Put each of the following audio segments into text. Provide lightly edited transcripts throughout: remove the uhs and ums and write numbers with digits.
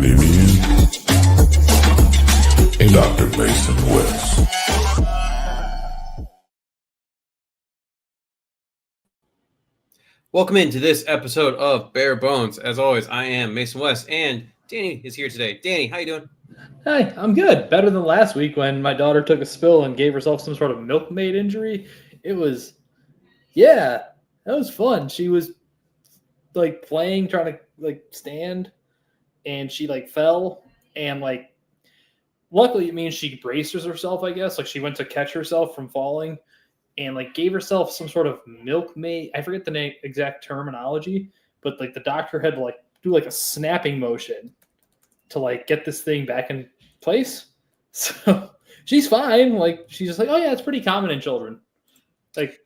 Danny Meehan and Dr. Mason West. Welcome into this episode of Bare Bones. As always, I am Mason West, and Danny is here today. Danny, how you doing? Hi, I'm good. Better than last week when my daughter took a spill and gave herself some sort of milkmaid injury. That was fun. She was like playing, trying to like stand, and she like fell and like luckily it means she braced herself, I guess. Like she went to catch herself from falling and like gave herself some sort of milkmaid. I forget the exact terminology, but like the doctor had to like do like a snapping motion to like get this thing back in place. So she's fine. Like she's just like, oh yeah, it's pretty common in children. Like,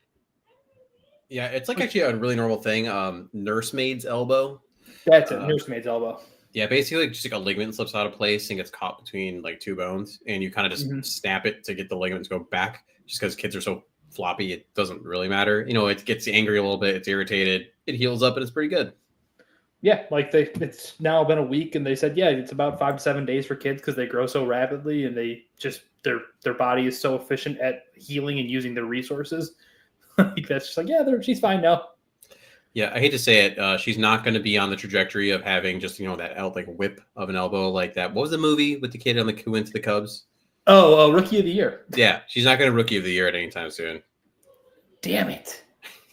yeah, it's like actually a really normal thing. Nursemaid's elbow. That's it. Nursemaid's elbow. Yeah, basically just like a ligament slips out of place and gets caught between like two bones, and you kind of just snap it to get the ligament to go back. Just because kids are so floppy, it doesn't really matter. You know, it gets angry a little bit, it's irritated, it heals up, and it's pretty good. Yeah, like it's now been a week, and they said, yeah, it's about 5 to 7 days for kids because they grow so rapidly, and they just their body is so efficient at healing and using their resources. Like that's just like, yeah, she's fine now. Yeah, I hate to say it, she's not going to be on the trajectory of having just that like whip of an elbow like that. What was the movie with the kid on who went to the Cubs? Oh, Rookie of the Year. Yeah, she's not going to Rookie of the Year at any time soon. Damn it.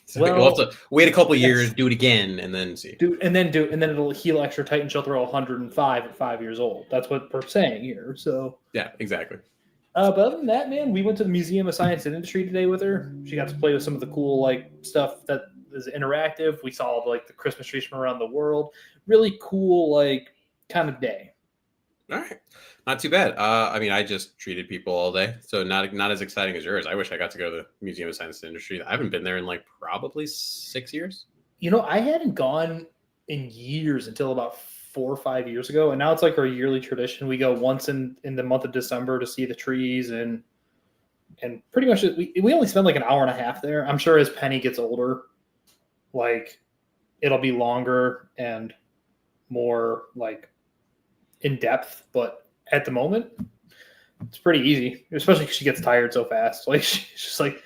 So we'll have to wait a couple of years, do it again, and then see. And then it'll heal extra tight, and she'll throw 105 at 5 years old. That's what we're saying here. So yeah, exactly. But other than that, man, we went to the Museum of Science and Industry today with her. She got to play with some of the cool like stuff that is interactive. We saw like the Christmas trees from around the world. Really cool, like kind of day. All right. Not too bad. I mean, I just treated people all day, so not as exciting as yours. I wish I got to go to the Museum of Science and Industry. I haven't been there in like probably 6 years. You know, I hadn't gone in years until about 4 or 5 years ago, and now it's like our yearly tradition. We go once in the month of December to see the trees, and pretty much we only spend like an hour and a half there. I'm sure as Penny gets older, like it'll be longer and more like in depth, but at the moment it's pretty easy, especially because she gets tired so fast. Like she's just like,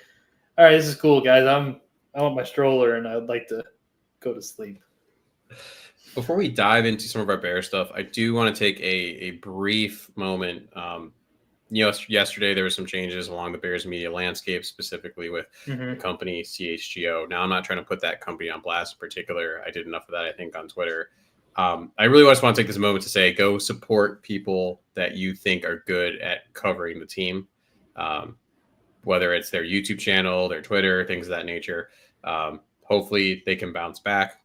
all right, this is cool, guys. I want my stroller and I'd like to go to sleep. Before we dive into some of our bear stuff, I do want to take a brief moment. Yesterday there were some changes along the Bears media landscape, specifically with the company CHGO. Now, I'm not trying to put that company on blast in particular. I did enough of that, I think, on Twitter. I really just want to take this moment to say, go support people that you think are good at covering the team, whether it's their YouTube channel, their Twitter, things of that nature. Hopefully they can bounce back.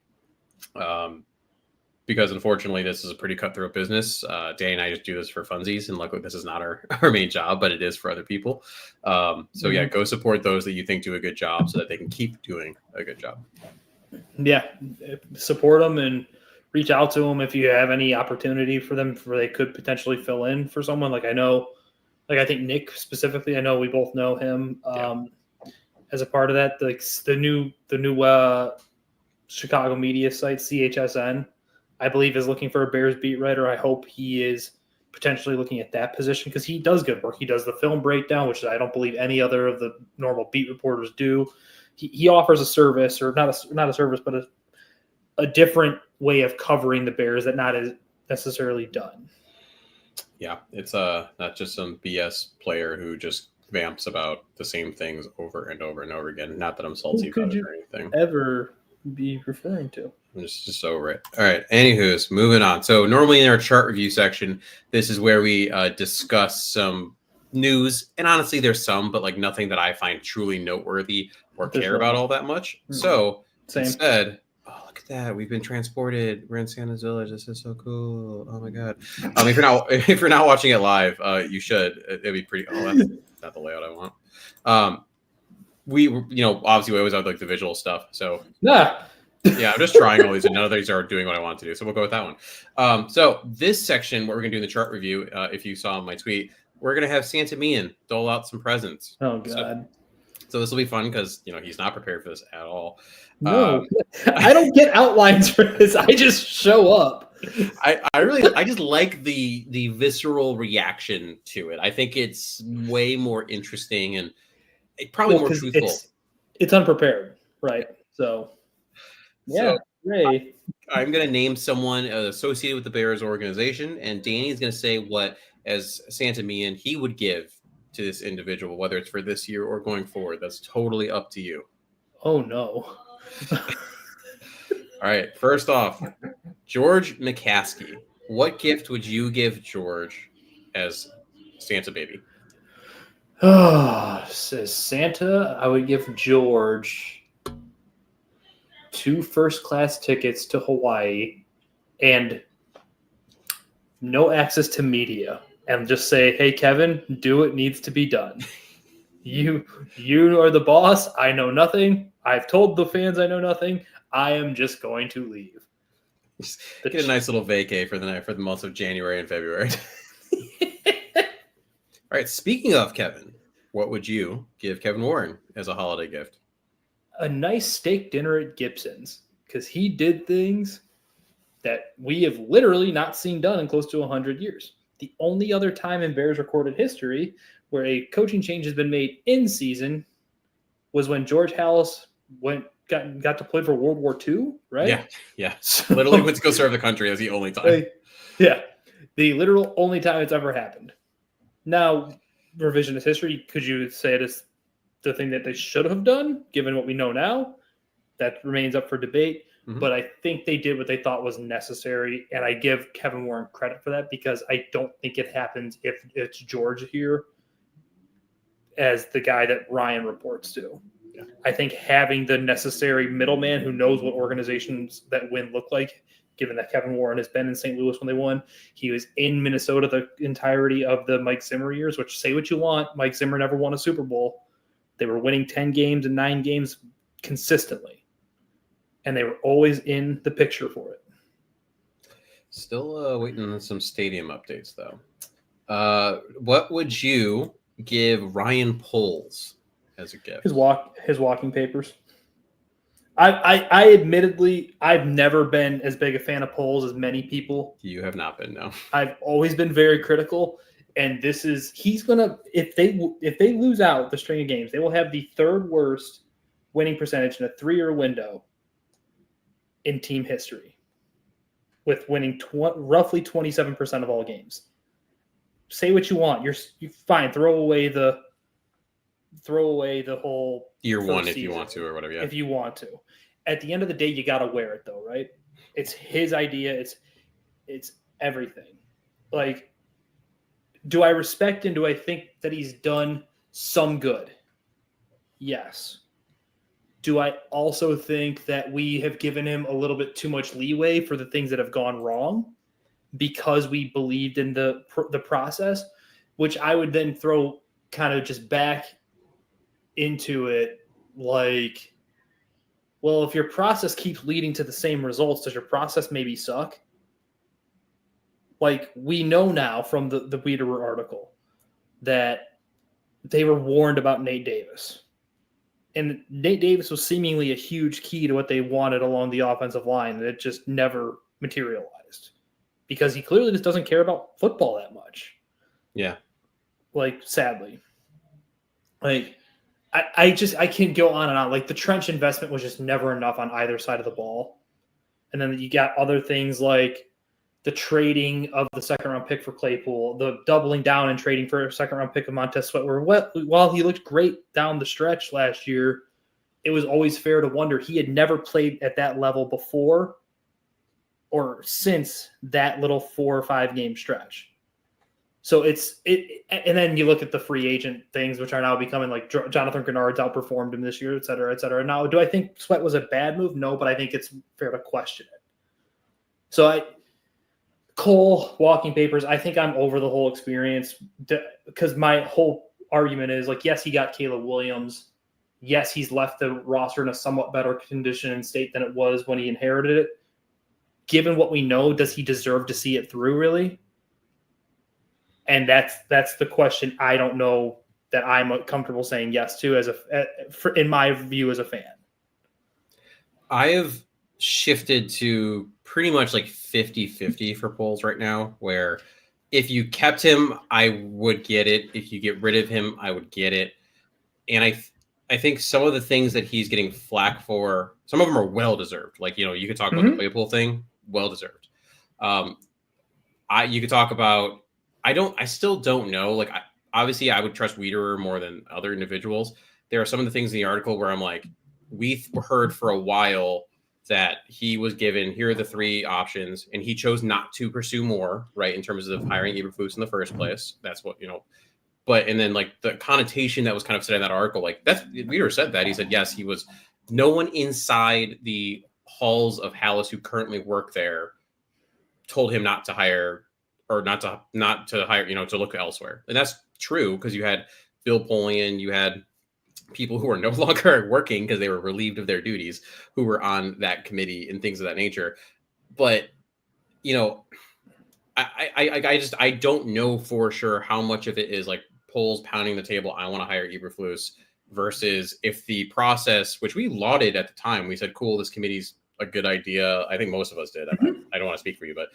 Because unfortunately, this is a pretty cutthroat business. Danny and I just do this for funsies, and luckily this is not our main job, but it is for other people. Yeah, go support those that you think do a good job so that they can keep doing a good job. Yeah, support them and reach out to them if you have any opportunity for them where they could potentially fill in for someone. Like I know, like I think Nick specifically, I know we both know him as a part of that. Like the new Chicago media site, CHSN, I believe is looking for a Bears beat writer. I hope he is potentially looking at that position because he does good work. He does the film breakdown, which I don't believe any other of the normal beat reporters do. He offers a service, or not a service, but a different way of covering the Bears that not is necessarily done. Yeah, it's not just some BS player who just vamps about the same things over and over and over again. Not that I'm salty about it or anything. Ever be referring to? I'm just so right. All right. Anywho's, moving on. So normally in our chart review section, this is where we discuss some news, and honestly, there's some, but like nothing that I find truly noteworthy or care about all that much. Mm-hmm. So instead, oh, look at that, we've been transported. We're in Santa's Village. This is so cool. Oh my god. If you're not watching it live, you should. It'd be pretty. Oh, that's not the layout I want. We obviously we always have like the visual stuff. So yeah, I'm just trying all these, and none of these are doing what I want to do. So we'll go with that one. So this section, what we're gonna do in the chart review, if you saw my tweet, we're gonna have Santa Meehan dole out some presents. Oh god. So this will be fun because he's not prepared for this at all. No, I don't get outlines for this. I just show up. I just like the visceral reaction to it. I think it's way more interesting and probably more because truthful. it's unprepared, right? So So yeah, Ray. I'm going to name someone associated with the Bears organization, and Danny's going to say what, as Santa Meehan, he would give to this individual, whether it's for this year or going forward. That's totally up to you. Oh no. All right. First off, George McCaskey. What gift would you give George as Santa baby? Says Santa, I would give George 2 first-class tickets to Hawaii and no access to media, and just say, "Hey, Kevin, do what needs to be done. You are the boss. I know nothing. I've told the fans I know nothing. I am just going to leave." Get a nice little vacay for the months of January and February. All right. Speaking of Kevin, what would you give Kevin Warren as a holiday gift? A nice steak dinner at Gibson's, because he did things that we have literally not seen done in close to 100 years. The only other time in Bears recorded history where a coaching change has been made in season was when George Halas got deployed for World War II, right? Yeah. So, Literally went to go serve the country as the only time. Yeah, the literal only time it's ever happened. Now, revisionist history, could you say it is the thing that they should have done, given what we know now? That remains up for debate. Mhm. But I think they did what they thought was necessary, and I give Kevin Warren credit for that, because I don't think it happens if it's George here as the guy that Ryan reports to. Yeah. I think having the necessary middleman who knows what organizations that win look like, given that Kevin Warren has been in St. Louis when they won. He was in Minnesota the entirety of the Mike Zimmer years, which, say what you want, Mike Zimmer never won a Super Bowl. They were winning 10 games and 9 games consistently, and they were always in the picture for it. Still waiting on some stadium updates, though. What would you give Ryan Poles as a gift? His walking papers. I admittedly, I've never been as big a fan of Poles as many people. You have not been, no. I've always been very critical, and he's gonna, if they lose out the string of games, they will have the 3rd worst winning percentage in a 3-year window in team history, with winning roughly 27% of all games. Say what you want, you're fine. Throw away the whole year one if season, you want to, or whatever. Yeah. If you want to. At the end of the day, you got to wear it, though, right? It's his idea. It's everything. Like, do I respect and do I think that he's done some good? Yes. Do I also think that we have given him a little bit too much leeway for the things that have gone wrong because we believed in the process, which I would then throw kind of just back into it like, well, if your process keeps leading to the same results, does your process maybe suck? Like, we know now from the Wiederer article that they were warned about Nate Davis. And Nate Davis was seemingly a huge key to what they wanted along the offensive line, and it just never materialized because he clearly just doesn't care about football that much. Yeah. Like, sadly. Like, I can't go on and on. Like, the trench investment was just never enough on either side of the ball. And then you got other things like the trading of the 2nd-round pick for Claypool, the doubling down and trading for a 2nd-round pick of Montez Sweat, where while he looked great down the stretch last year, it was always fair to wonder he had never played at that level before or since that little 4 or 5 game stretch. So and then you look at the free agent things, which are now becoming like Jonathan Gennard's outperformed him this year, et cetera, et cetera. Now, do I think Sweat was a bad move? No, but I think it's fair to question it. So Cole, walking papers, I think I'm over the whole experience because my whole argument is like, yes, he got Caleb Williams. Yes, he's left the roster in a somewhat better condition and state than it was when he inherited it. Given what we know, does he deserve to see it through, really? And that's the question I don't know that I'm comfortable saying yes to in my view as a fan. I have shifted to pretty much like 50-50 for polls right now, where if you kept him, I would get it. If you get rid of him, I would get it. And I think some of the things that he's getting flack for, some of them are well deserved. Like, you could talk about the Claypool thing, well deserved. You could talk about, I still don't know. Like, obviously I would trust Wiederer more than other individuals. There are some of the things in the article where I'm like, we've heard for a while that he was given, here are the 3 options, and he chose not to pursue more, right, in terms of hiring Eberflus in the first place. That's what, but, and then like the connotation that was kind of said in that article, like Wiederer said that. He said, yes, no one inside the halls of Hallis who currently work there told him not to hire or not to hire, to look elsewhere. And that's true, because you had Bill Polian, you had people who are no longer working because they were relieved of their duties, who were on that committee and things of that nature. But, I don't know for sure how much of it is like polls pounding the table, I want to hire Eberflus, versus if the process, which we lauded at the time, we said, cool, this committee's a good idea. I think most of us did. I don't want to speak for you, but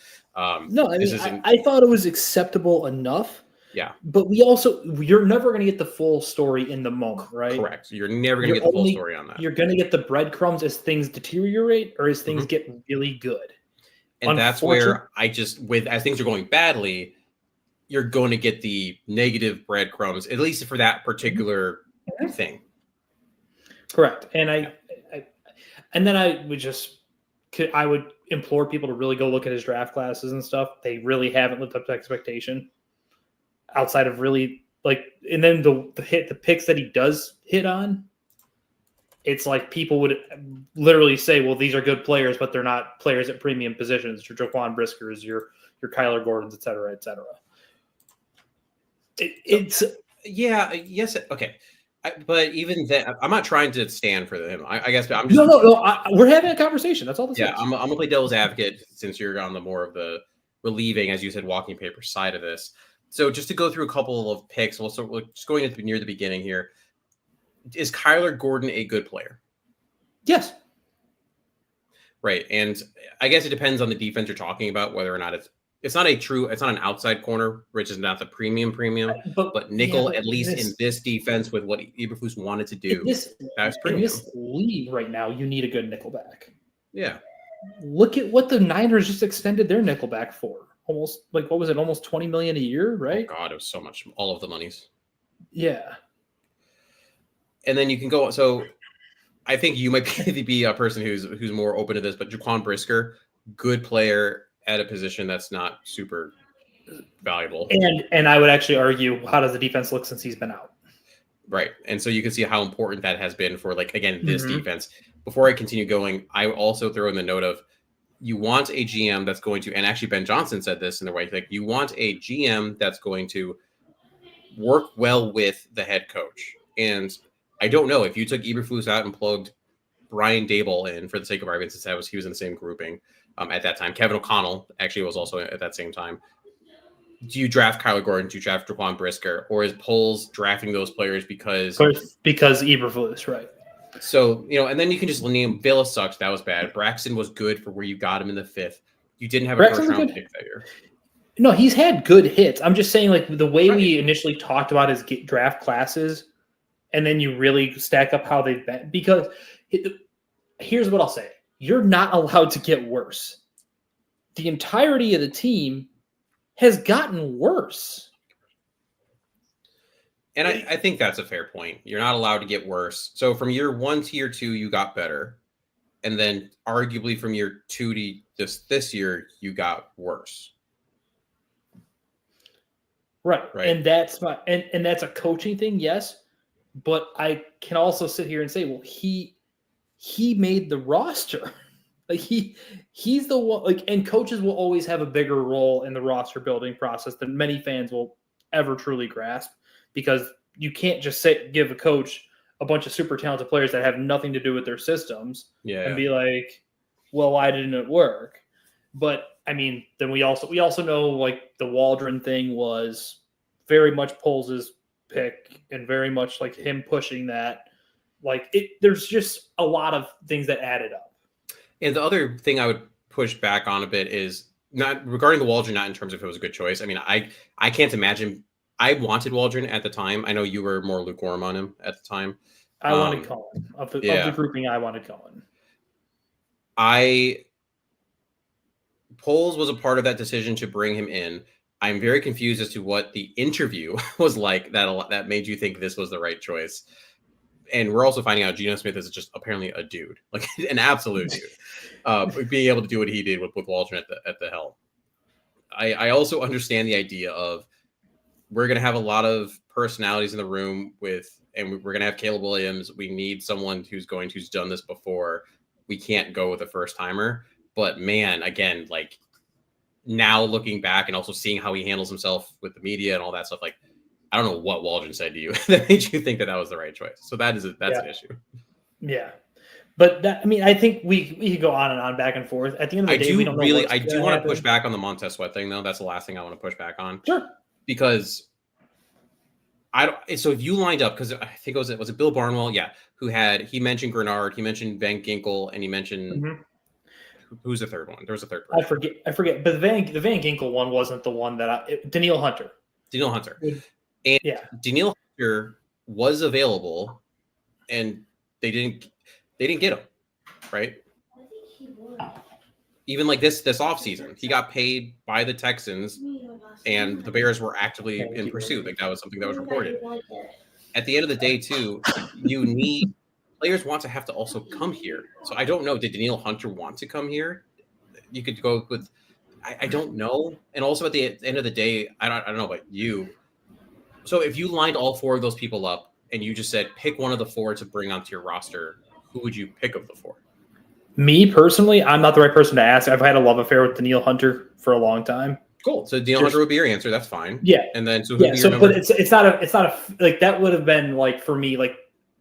no, I thought it was acceptable enough. Yeah. But you're never going to get the full story in the moment, right? Correct. You're never going to get the full story on that. You're going to get the breadcrumbs as things deteriorate or as things get really good. And that's where as things are going badly, you're going to get the negative breadcrumbs, at least for that particular thing. Correct. And I would implore people to really go look at his draft classes and stuff. They really haven't lived up to expectation. Outside of really and then the picks that he does hit on, it's like people would literally say, well, these are good players, but they're not players at premium positions. Your Jaquan Briskers, your Kyler Gordons, et cetera, et cetera. Yes. Okay. But even then, I'm not trying to stand for him. I guess I'm just we're having a conversation. That's all this is. I'm gonna play devil's advocate since you're on the more of the relieving, as you said, walking paper side of this. So just to go through a couple of picks, we're just going near the beginning here. Is Kyler Gordon a good player? Yes. Right. And I guess it depends on the defense you're talking about, whether or not it's not an outside corner, which is not the premium, but nickel, at least in this defense with what Eberflus wanted to do. That's premium. In this league right now, you need a good nickelback. Yeah. Look at what the Niners just extended their nickelback for. Almost what was it? Almost $20 million a year, right? Oh God, it was so much. All of the monies. Yeah. And then you can go. So I think you might be a person who's more open to this, but Jaquan Brisker, good player at a position that's not super valuable. And I would actually argue, how does the defense look since he's been out? Right. And so you can see how important that has been for this defense. Before I continue going, I also throw in the note of, you want a GM that's going to, and actually Ben Johnson said this in the way, like, you want a GM that's going to work well with the head coach. And I don't know if you took Eberflus out and plugged Brian Dable in, for the sake of argument, since he was in the same grouping at that time. Kevin O'Connell actually was also at that same time. Do you draft Kyler Gordon? Do you draft Jaquan Brisker? Or is Poles drafting those players because Eberflus, right? So, and then you can just name Villa sucks. That was bad. Braxton was good for where you got him in the 5th. You didn't have a first-round pick that year. No, he's had good hits. I'm just saying, the way we initially talked about his draft classes, and then you really stack up how they've been. Because here's what I'll say. You're not allowed to get worse. The entirety of the team has gotten worse. And I think that's a fair point. You're not allowed to get worse. So from year 1 to year 2, you got better. And then arguably from year 2 to just this year, you got worse. Right. And that's and that's a coaching thing, yes. But I can also sit here and say, well, he made the roster. He's the one, and coaches will always have a bigger role in the roster building process than many fans will ever truly grasp. Because you can't just give a coach a bunch of super talented players that have nothing to do with their systems and be like, well, why didn't it work? But I mean, then we also know the Waldron thing was very much Poles' pick and very much him pushing that. There's just a lot of things that added up. And the other thing I would push back on a bit is not regarding the Waldron, not in terms of if it was a good choice. I mean, I can't imagine. I wanted Waldron at the time. I know you were more lukewarm on him at the time. I wanted Cullen. Of the grouping, I wanted Cullen. Poles was a part of that decision to bring him in. I'm very confused as to what the interview was like that made you think this was the right choice. And we're also finding out Geno Smith is just apparently a dude, like an absolute dude, being able to do what he did with Waldron at the helm. I also understand the idea of we're going to have a lot of personalities in the room and we're going to have Caleb Williams. We need someone who's done this before. We can't go with a first timer. But man, again, like now looking back and also seeing how he handles himself with the media and all that stuff, like I don't know what Waldron said to you that made you think that was the right choice. So that's an issue. Yeah. But I think we could go on and on back and forth. At the end of the day, we don't know. I do want to push back on the Montez Sweat thing, though. That's the last thing I want to push back on. Sure. Because so if you lined up, because I think was it Bill Barnwell? Yeah. He mentioned Grenard, he mentioned Van Ginkel, and he mentioned who's the third one? There was a third person. I forget. But the Van Ginkel one wasn't the one that Daniil Hunter. Daniil Hunter. And Daniil Hunter was available, and they didn't get him, right? Even like this offseason, he got paid by the Texans, and the Bears were actively in pursuit. Like that was something that was reported. At the end of the day, too, you need players want to have to also come here. So I don't know. Did Daniil Hunter want to come here? You could go with. I don't know. And also at the end of the day, I don't know about you. So if you lined all four of those people up and you just said pick one of the four to bring onto your roster, who would you pick of the four? Me personally, I'm not the right person to ask. I've had a love affair with Daniil Hunter for a long time. Cool. So Daniil Hunter would be your answer. That's fine. Yeah. And then but it's not a like that would have been like for me like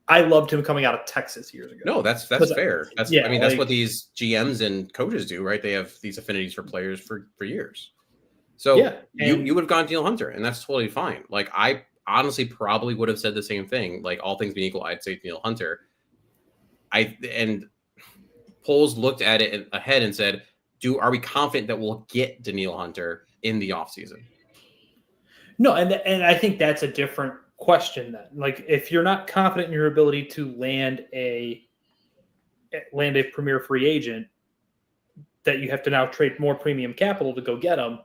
I loved him coming out of Texas years ago. No, that's fair. That's that's what these GMs and coaches do, right? They have these affinities for players for years. So you would have gone Daniil Hunter, and that's totally fine. Like I honestly probably would have said the same thing. Like all things being equal, I'd say Daniil Hunter. And Poles looked at it ahead and said, are we confident that we'll get Daniil Hunter in the offseason? No, and I think that's a different question then. Like if you're not confident in your ability to land a premier free agent, that you have to now trade more premium capital to go get them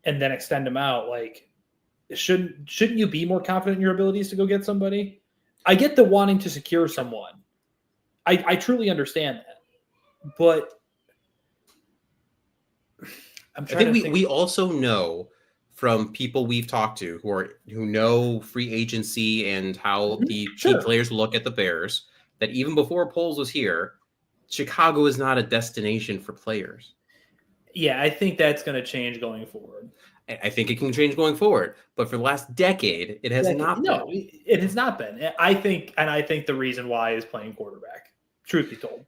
and then extend them out, like shouldn't you be more confident in your abilities to go get somebody? I get the wanting to secure someone. I truly understand that. But I think we also know from people we've talked to who know free agency and how the team players look at the Bears, that even before Poles was here, Chicago is not a destination for players. Yeah, I think that's going to change going forward. I think it can change going forward, but for the last decade, it has not been. No, it has not been. I think the reason why is playing quarterback. Truth be told,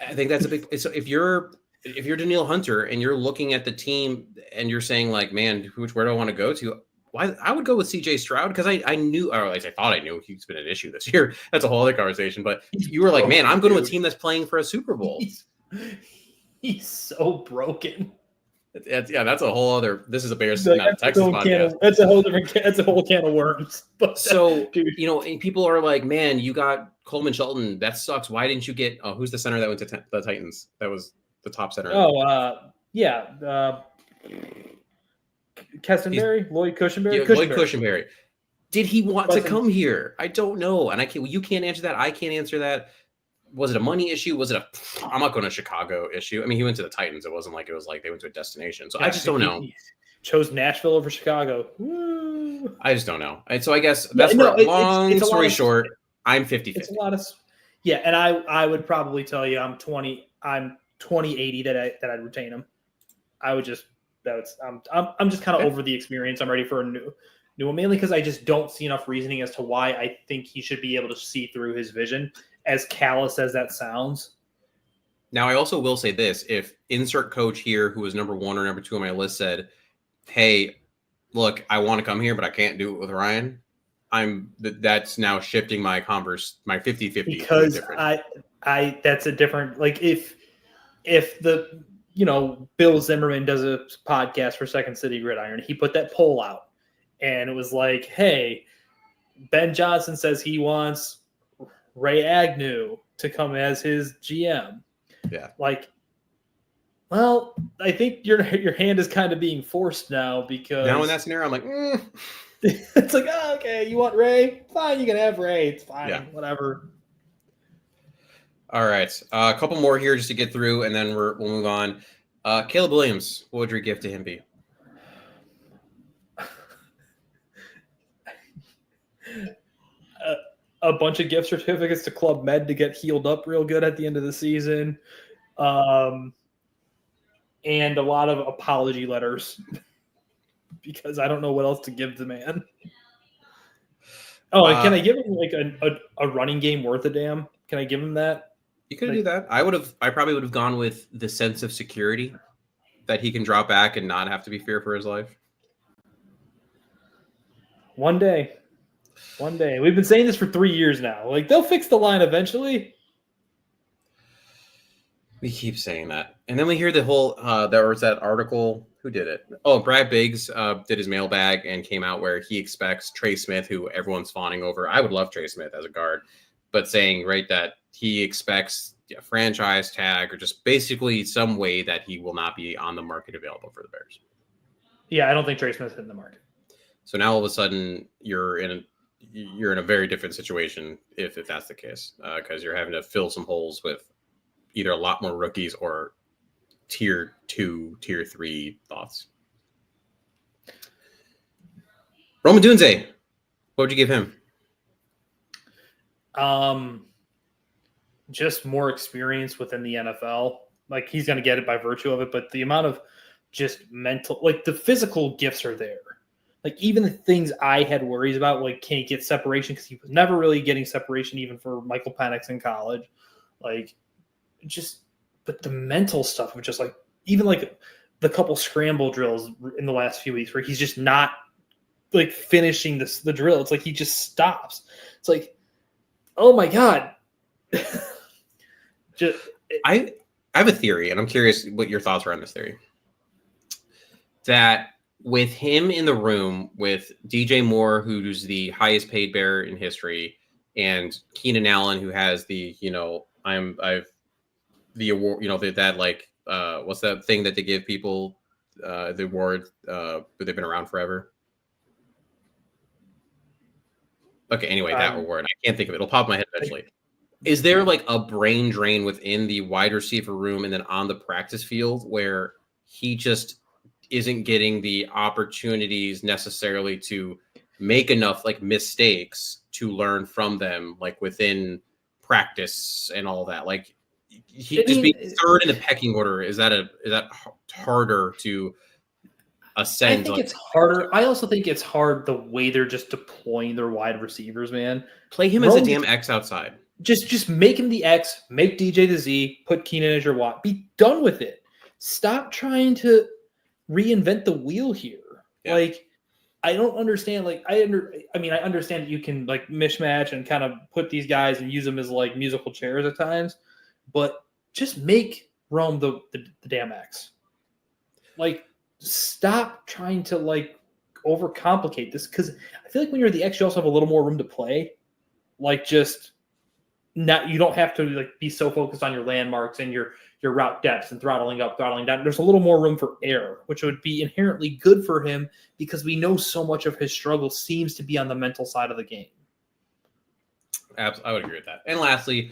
I think that's a big. So if you're Daniil Hunter and you're looking at the team and you're saying like, man, where do I want to go to? Why I would go with CJ Stroud because I knew, or at least I thought I knew he's been an issue this year. That's a whole other conversation. But you were like, man, I'm going to a team that's playing for a Super Bowl. He's so broken. That's a whole other. This is a Bears, not a Texas podcast. That's a whole different. That's a whole can of worms. But so and people are like, man, you got Coleman Shelton. That sucks. Why didn't you get? Who's the center that went to the Titans? That was the top center. Kestenberry, Lloyd Cushenberry. Yeah, Lloyd Cushenberry. Did he want to come here? I don't know, and you can't answer that. I can't answer that. Was it a money issue? Was it I'm not going to Chicago issue? I mean, he went to the Titans. It wasn't like they went to a destination. So I just don't know. He chose Nashville over Chicago. Woo. I just don't know. And so I guess that's long story short, I'm 50-50. It's a lot of and I would probably tell you I'm 20-80 that I'd retain him. I would just I'm just kind of over the experience. I'm ready for a new one, mainly because I just don't see enough reasoning as to why I think he should be able to see through his vision. As callous as that sounds. Now, I also will say this. If insert coach here, who was number 1 or number 2 on my list, said, hey, look, I want to come here, but I can't do it with Ryan, that's now shifting my 50-50. Because I that's a different, like if if Bill Zimmerman does a podcast for Second City Gridiron, he put that poll out, and it was like, hey, Ben Johnson says he wants Ray Agnew to come as his GM. Yeah. Like, well, I think your hand is kind of being forced now because now in that scenario, I'm like, it's like, oh, okay, you want Ray? Fine, you can have Ray. It's fine, yeah. whatever. All right, a couple more here just to get through, and then we'll move on. Caleb Williams, what would your gift to him be? A bunch of gift certificates to Club Med to get healed up real good at the end of the season, and a lot of apology letters because I don't know what else to give the man. Oh, and can I give him like a running game worth a damn? Can I give him that? You could do that. I probably would have gone with the sense of security that he can drop back and not have to be fear for his life. One day. We've been saying this for 3 years now. Like, they'll fix the line eventually. We keep saying that. And then we hear the whole, there was that article. Who did it? Oh, Brad Biggs did his mailbag and came out where he expects Trey Smith, who everyone's fawning over. I would love Trey Smith as a guard, but saying, right, that he expects a franchise tag or just basically some way that he will not be on the market available for the Bears. Yeah, I don't think Trey Smith's in the market. So now all of a sudden you're in a very different situation if that's the case, because you're having to fill some holes with either a lot more rookies or tier 2, tier 3 thoughts. Roman Dunze, what would you give him? Just more experience within the NFL. Like, he's going to get it by virtue of it, but the amount of just mental, like the physical gifts are there. Like, even the things I had worries about, like, can he get separation? Because he was never really getting separation even for Michael Penix in college. Like, but the mental stuff of just, like, even, like, the couple scramble drills in the last few weeks where he's just not, like, finishing the drill. It's like he just stops. It's like, oh, my God. I have a theory, and I'm curious what your thoughts are on this theory. That with him in the room with DJ Moore, who's the highest paid bearer in history, and Keenan Allen, who has the, I've the award, that like, what's that thing that they give people, the award, but they've been around forever. Okay, anyway, that award, I can't think of it. It'll pop in my head eventually. Is there like a brain drain within the wide receiver room and then on the practice field where he just isn't getting the opportunities necessarily to make enough like mistakes to learn from them, like within practice and all that? Like, being third in the pecking order, is that harder to ascend? I think it's harder. I also think it's hard the way they're just deploying their wide receivers, man. Play him as a damn X outside. Just make him the X, make DJ the Z, put Keenan as your Y. Be done with it. Stop trying to reinvent the wheel here. Yeah. Like, I don't understand. Like, I understand that you can like mishmatch and kind of put these guys and use them as like musical chairs at times, but just make Rome the damn X. Like, stop trying to like overcomplicate this, because I feel like when you're the X, you also have a little more room to play. Like, just not, you don't have to like be so focused on your landmarks and your route depths and throttling up, throttling down. There's a little more room for error, which would be inherently good for him because we know so much of his struggle seems to be on the mental side of the game. I would agree with that. And lastly,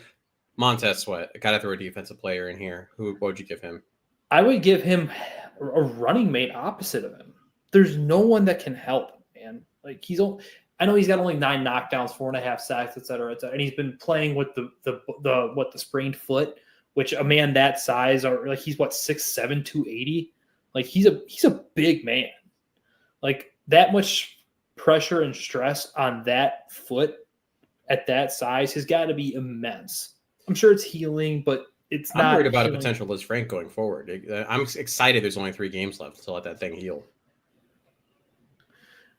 Montez Sweat. I gotta throw a defensive player in here. What would you give him? I would give him a running mate opposite of him. There's no one that can help, man. Like, I know he's got only 9 knockdowns, 4.5 sacks, et cetera, and he's been playing with the sprained foot, which a man that size, or like, he's 6'7", 280. Like, he's a big man. Like, that much pressure and stress on that foot at that size has got to be immense. I'm sure it's healing, but it's not. I'm worried about a potential Liz Frank going forward. I'm excited there's only 3 games left to let that thing heal.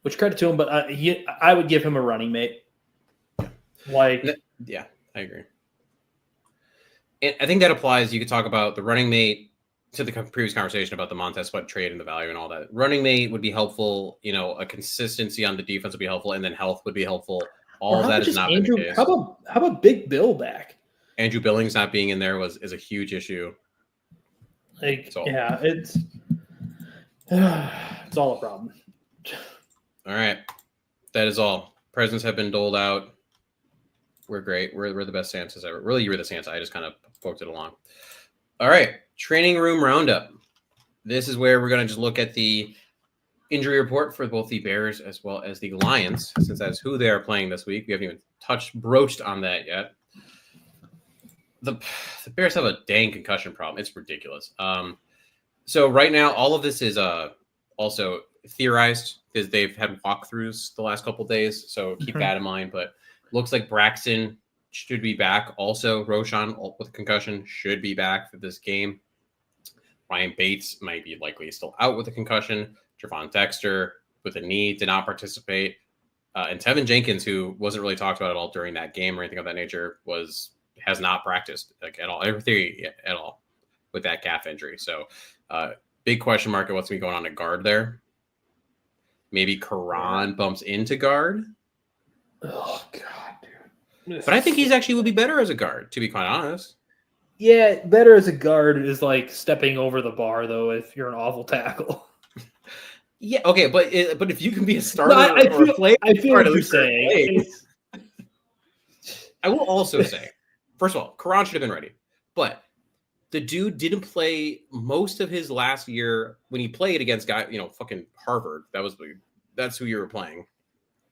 Which, credit to him, but I would give him a running mate. Like, yeah, I agree. And I think that applies. You could talk about the running mate to the previous conversation about the Montez Sweat trade and the value and all that. Running mate would be helpful. A consistency on the defense would be helpful, and then health would be helpful. Or All of how that about has just not been Andrew? the case. How about Big Bill back? Andrew Billings not being in there is a huge issue. Like, So, yeah, it's all a problem. All right, that is all. Presents have been doled out. We're great. We're the best Santas ever. Really, you were the Santa. I just kind of poked it along. All right, training room roundup. This is where we're going to just look at the injury report for both the Bears as well as the Lions, since that's who they are playing this week. We haven't even broached on that yet. The Bears have a dang concussion problem. It's ridiculous. So right now, all of this is also theorized because they've had walkthroughs the last couple of days. So keep that in mind. But looks like Braxton should be back. Also, Roshan with concussion should be back for this game. Ryan Bates might be likely still out with a concussion. Javon Dexter with a knee did not participate. And Tevin Jenkins, who wasn't really talked about at all during that game or anything of that nature, has not practiced at all, at all with that calf injury. So big question mark at what's going to be going on at guard there. Maybe Karan bumps into guard. Oh, God, dude. But I think he's actually would be better as a guard, to be quite honest. Yeah, better as a guard is like stepping over the bar, though, if you're an awful tackle. Yeah, okay, but if you can be a starter or a player, I feel what you're saying. I will also say, first of all, Karan should have been ready. But the dude didn't play most of his last year when he played against fucking Harvard. That's who you were playing.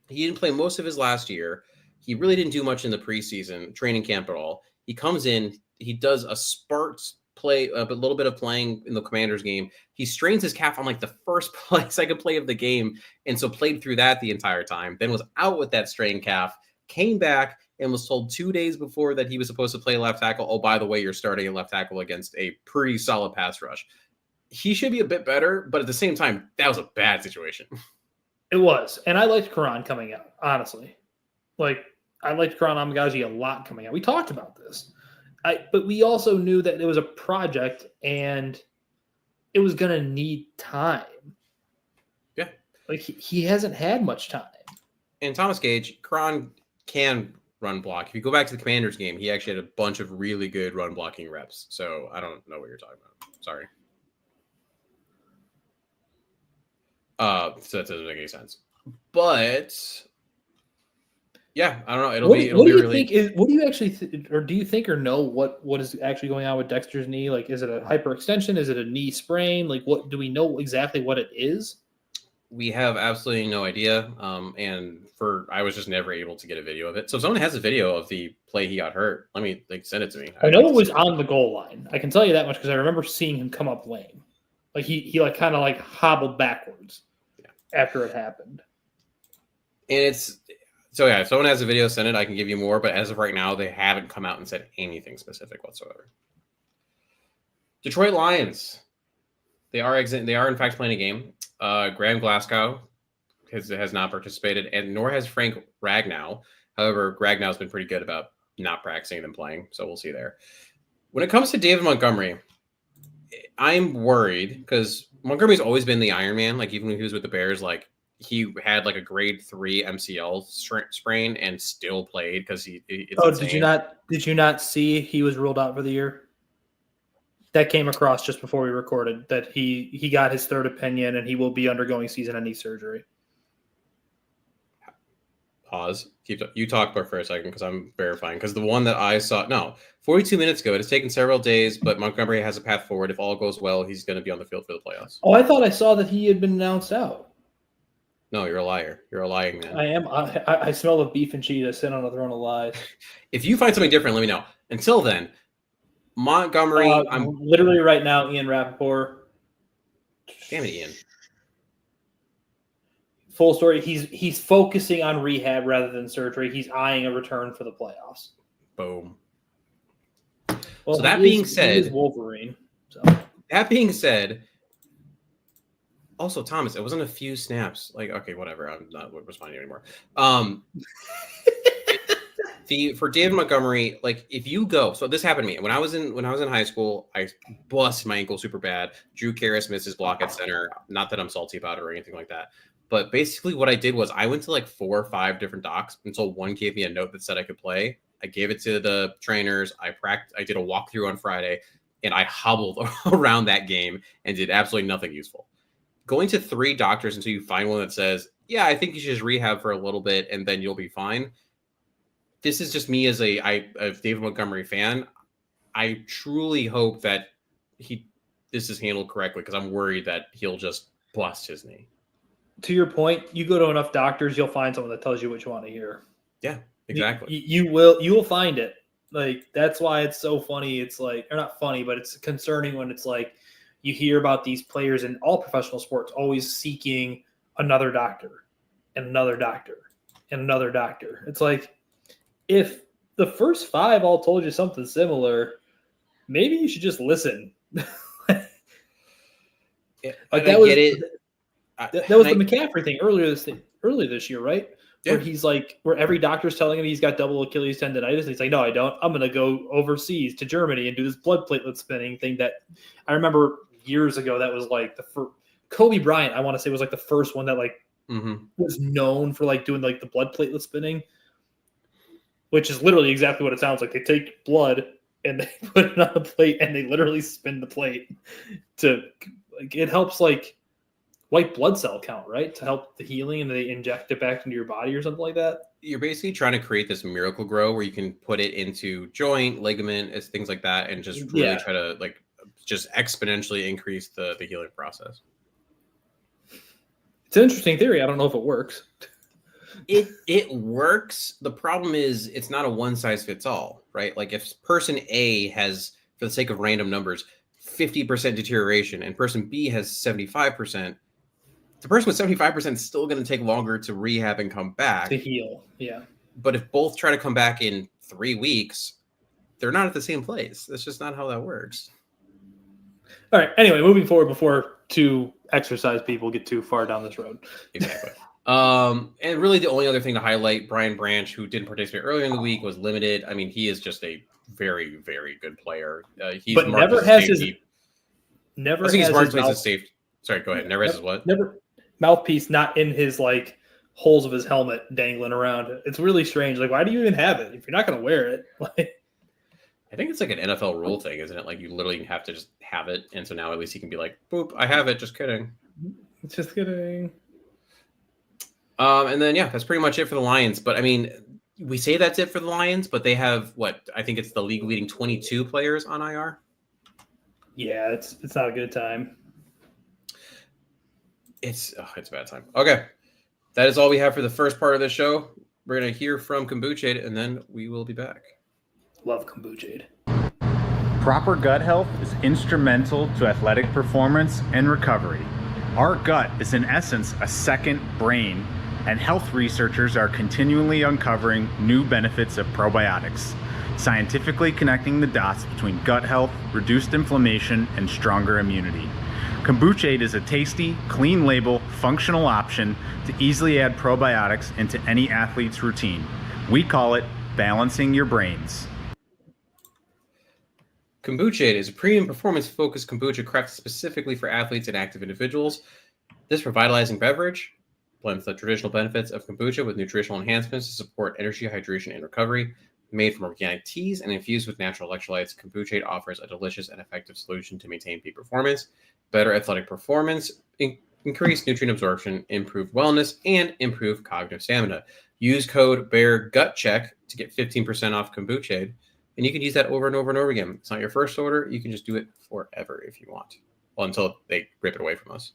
He didn't play most of his last year. He really didn't do much in the preseason training camp at all. He comes in, he does a sparse play, a little bit of playing in the Commanders game. He strains his calf on like the second play of the game, and so played through that the entire time. Then was out with that strained calf, came back, and was told 2 days before that he was supposed to play left tackle. Oh, by the way, you're starting at left tackle against a pretty solid pass rush. He should be a bit better, but at the same time, that was a bad situation. It was. And I liked Karan coming out, honestly. Like, I liked Karan Amagaji a lot coming out. We talked about this. But we also knew that it was a project and it was going to need time. Yeah. Like, he hasn't had much time. And Thomas Gage, Karan can run block. If you go back to the Commanders game, he actually had a bunch of really good run blocking reps. So I don't know what you're talking about. Sorry. So that doesn't make any sense. But yeah, I don't know. What do you actually or do you think or know what is actually going on with Dexter's knee? Like, is it a hyperextension? Is it a knee sprain? Like, what do we know exactly what it is? We have absolutely no idea. I was just never able to get a video of it. So if someone has a video of the play he got hurt, let me send it to me. I know it was on the goal line. I can tell you that much because I remember seeing him come up lame. Like he like kind of like hobbled backwards after it happened. And it's so yeah. If someone has a video, send it. I can give you more. But as of right now, they haven't come out and said anything specific whatsoever. Detroit Lions. They are in fact playing a game. Graham Glasgow has not participated, and nor has Frank Ragnow. However, Ragnow's been pretty good about not practicing and playing, so we'll see there. When it comes to David Montgomery, I'm worried because Montgomery's always been the Iron Man. Like even when he was with the Bears, like he had like a grade 3 MCL sprain and still played because insane. Did you not see he was ruled out for the year? That came across just before we recorded that he got his third opinion and he will be undergoing season-ending surgery. Pause. You talk for a second because I'm verifying. Because the one that I saw, 42 minutes ago. It has taken several days, but Montgomery has a path forward. If all goes well, he's going to be on the field for the playoffs. Oh, I thought I saw that he had been announced out. No, you're a liar. You're a lying man. I am. I smell the beef and cheese. I sit on a throne of lies. If you find something different, let me know. Until then, Montgomery. I'm literally right now, Ian Rappaport. Damn it, Ian. Full story. He's focusing on rehab rather than surgery. He's eyeing a return for the playoffs. Boom. Well, so that being said, he is Wolverine. So that being said, also Thomas, it wasn't a few snaps. Like, okay, whatever. I'm not responding anymore. For David Montgomery, like if you go, so this happened to me when I was in high school. I busted my ankle super bad. Drew Karras missed his block at center. Not that I'm salty about it or anything like that, but basically what I did was I went to like 4 or 5 different docs until one gave me a note that said I could play. I gave it to the trainers. I did a walkthrough on Friday, and I hobbled around that game and did absolutely nothing useful. Going to 3 doctors until you find one that says, "Yeah, I think you should just rehab for a little bit and then you'll be fine." This is just me as a David Montgomery fan. I truly hope that this is handled correctly because I'm worried that he'll just bust his knee. To your point, you go to enough doctors, you'll find someone that tells you what you want to hear. Yeah, exactly. You will find it. Like that's why it's so funny. It's like, or not funny, but it's concerning when it's like you hear about these players in all professional sports always seeking another doctor and another doctor and another doctor. It's like, if the first 5 all told you something similar, maybe you should just listen. Yeah, like that was it. That was the McCaffrey thing earlier this year, right? Yeah. Where he's like, where every doctor's telling him he's got double Achilles tendonitis, and he's like, "No, I don't. I'm going to go overseas to Germany and do this blood platelet spinning thing." That I remember years ago. That was like the first Kobe Bryant. I want to say was like the first one that like was known for like doing like the blood platelet spinning. Which is literally exactly what it sounds like. They take blood and they put it on the plate and they literally spin the plate to like it helps like white blood cell count, right? To help the healing, and they inject it back into your body or something like that. You're basically trying to create this miracle grow where you can put it into joint, ligament, things like that, and just really try to like just exponentially increase the healing process. It's an interesting theory. I don't know if it works. It works. The problem is it's not a one size fits all, right? Like if person A has, for the sake of random numbers, 50% deterioration and person B has 75%, the person with 75% is still going to take longer to rehab and come back. To heal, yeah. But if both try to come back in 3 weeks, they're not at the same place. That's just not how that works. All right. Anyway, moving forward before 2 exercise people get too far down this road. Exactly. And really the only other thing to highlight, Brian Branch, who didn't participate earlier in the week, was limited. I mean, he is just a very, very good player. He's but never has his never has his mouth. Sorry, go ahead. Never has his what? Never mouthpiece not in his like holes of his helmet dangling around. It's really strange. Like, why do you even have it if you're not going to wear it? Like, I think it's like an NFL rule thing, isn't it? Like you literally have to just have it, and so now at least he can be like, "Boop, I have it." Just kidding. Just kidding. And then that's pretty much it for the Lions. But I mean, we say that's it for the Lions, but they have what I think it's the league leading 22 players on IR. Yeah, it's not a good time. It's a bad time. Okay, that is all we have for the first part of the show. We're gonna hear from Kombucha, and then we will be back. Love Kombucha. Proper gut health is instrumental to athletic performance and recovery. Our gut is in essence a second brain, and health researchers are continually uncovering new benefits of probiotics, scientifically connecting the dots between gut health, reduced inflammation, and stronger immunity. Kombucha is a tasty, clean label, functional option to easily add probiotics into any athlete's routine. We call it balancing your brains. Kombucha is a premium performance-focused kombucha crafted specifically for athletes and active individuals. This revitalizing beverage blends the traditional benefits of kombucha with nutritional enhancements to support energy, hydration, and recovery. Made from organic teas and infused with natural electrolytes, Kombucha offers a delicious and effective solution to maintain peak performance, better athletic performance, increased nutrient absorption, improved wellness, and improved cognitive stamina. Use code BEARGUTCHECK to get 15% off Kombucha, and you can use that over and over and over again. It's not your first order. You can just do it forever if you want. Well, until they rip it away from us.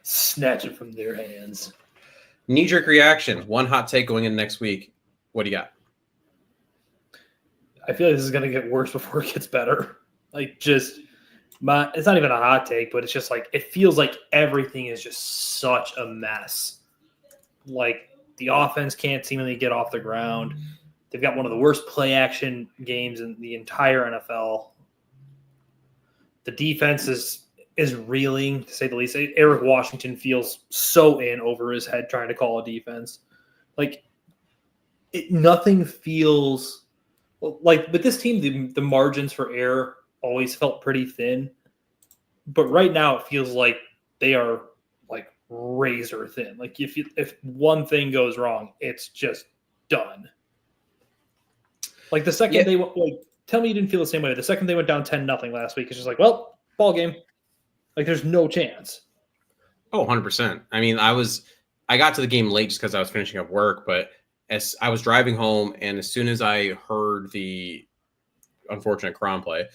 Snatch it from their hands. Knee-jerk reaction. One hot take going in next week. What do you got? I feel like this is going to get worse before it gets better. Like, it's not even a hot take, but it's just like, it feels like everything is just such a mess. Like, the offense can't seemingly get off the ground. They've got one of the worst play action games in the entire NFL. The defense is reeling, to say the least. Eric Washington feels so in over his head trying to call a defense. Like, nothing feels like with this team, the margins for error always felt pretty thin. But right now it feels like they are like razor thin. Like if one thing goes wrong, it's just done. Like the second they tell me you didn't feel the same way. The second they went down 10-0 last week, it's just like, well, ball game. Like there's no chance. Oh, 100%. I mean, I got to the game late just because I was finishing up work, but as I was driving home, and as soon as I heard the unfortunate Crom play,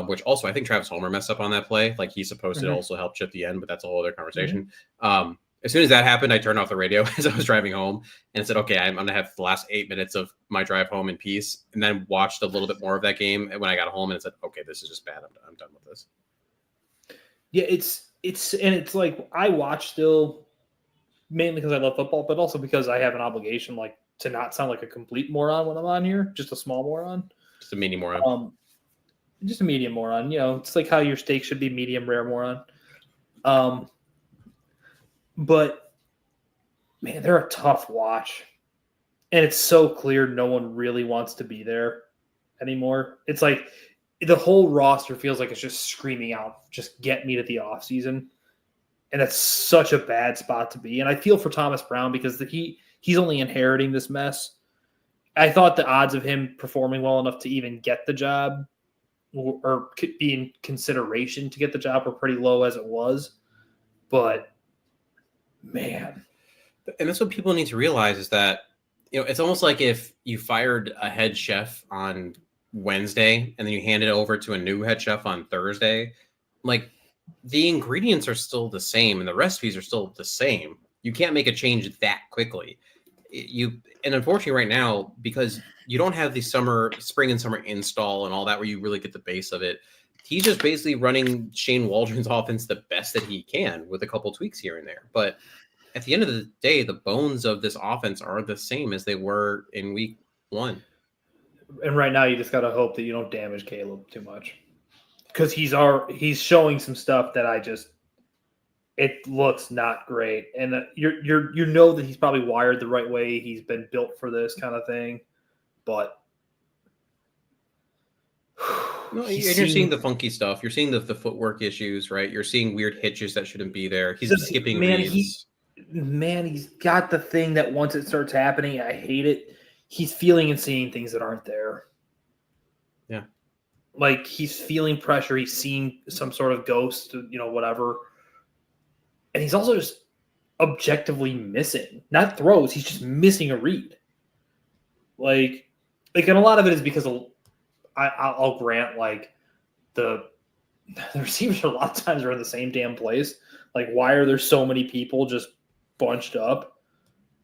which also I think Travis Homer messed up on that play. Like he's supposed to also help chip the end, but that's a whole other conversation. As soon as that happened, I turned off the radio as I was driving home and said, okay, I'm going to have the last 8 minutes of my drive home in peace, and then watched a little bit more of that game when I got home and said, okay, this is just bad. I'm done with this. Yeah, it's like I watch still mainly because I love football, but also because I have an obligation like to not sound like a complete moron when I'm on here, just a small moron. Just a mini moron. Just a medium moron. You know, it's like how your steak should be medium rare moron. But man, they're a tough watch. And it's so clear no one really wants to be there anymore. It's like the whole roster feels like it's just screaming out, just get me to the offseason. And that's such a bad spot to be. And I feel for Thomas Brown because he's only inheriting this mess. I thought the odds of him performing well enough to even get the job or be in consideration to get the job were pretty low as it was. But, man. And that's what people need to realize is that, you know, it's almost like if you fired a head chef on Wednesday and then you handed it over to a new head chef on Thursday. Like, the ingredients are still the same and the recipes are still the same. You can't make a change that quickly. And unfortunately right now, because you don't have the spring and summer install and all that where you really get the base of it, he's just basically running Shane Waldron's offense the best that he can with a couple tweaks here and there. But at the end of the day, the bones of this offense are the same as they were in week 1. And right now you just got to hope that you don't damage Caleb too much. Because he's showing some stuff that it looks not great, and you know that he's probably wired the right way. He's been built for this kind of thing, but no, you're seeing the funky stuff. You're seeing the footwork issues, right? You're seeing weird hitches that shouldn't be there. He's skipping reads. He's got the thing that once it starts happening, I hate it. He's feeling and seeing things that aren't there. Yeah. Like he's feeling pressure. He's seeing some sort of ghost, whatever. And he's also just objectively missing. Not throws. He's just missing a read. Like, and a lot of it is because I'll grant, like, the receivers a lot of times are in the same damn place. Like, why are there so many people just bunched up?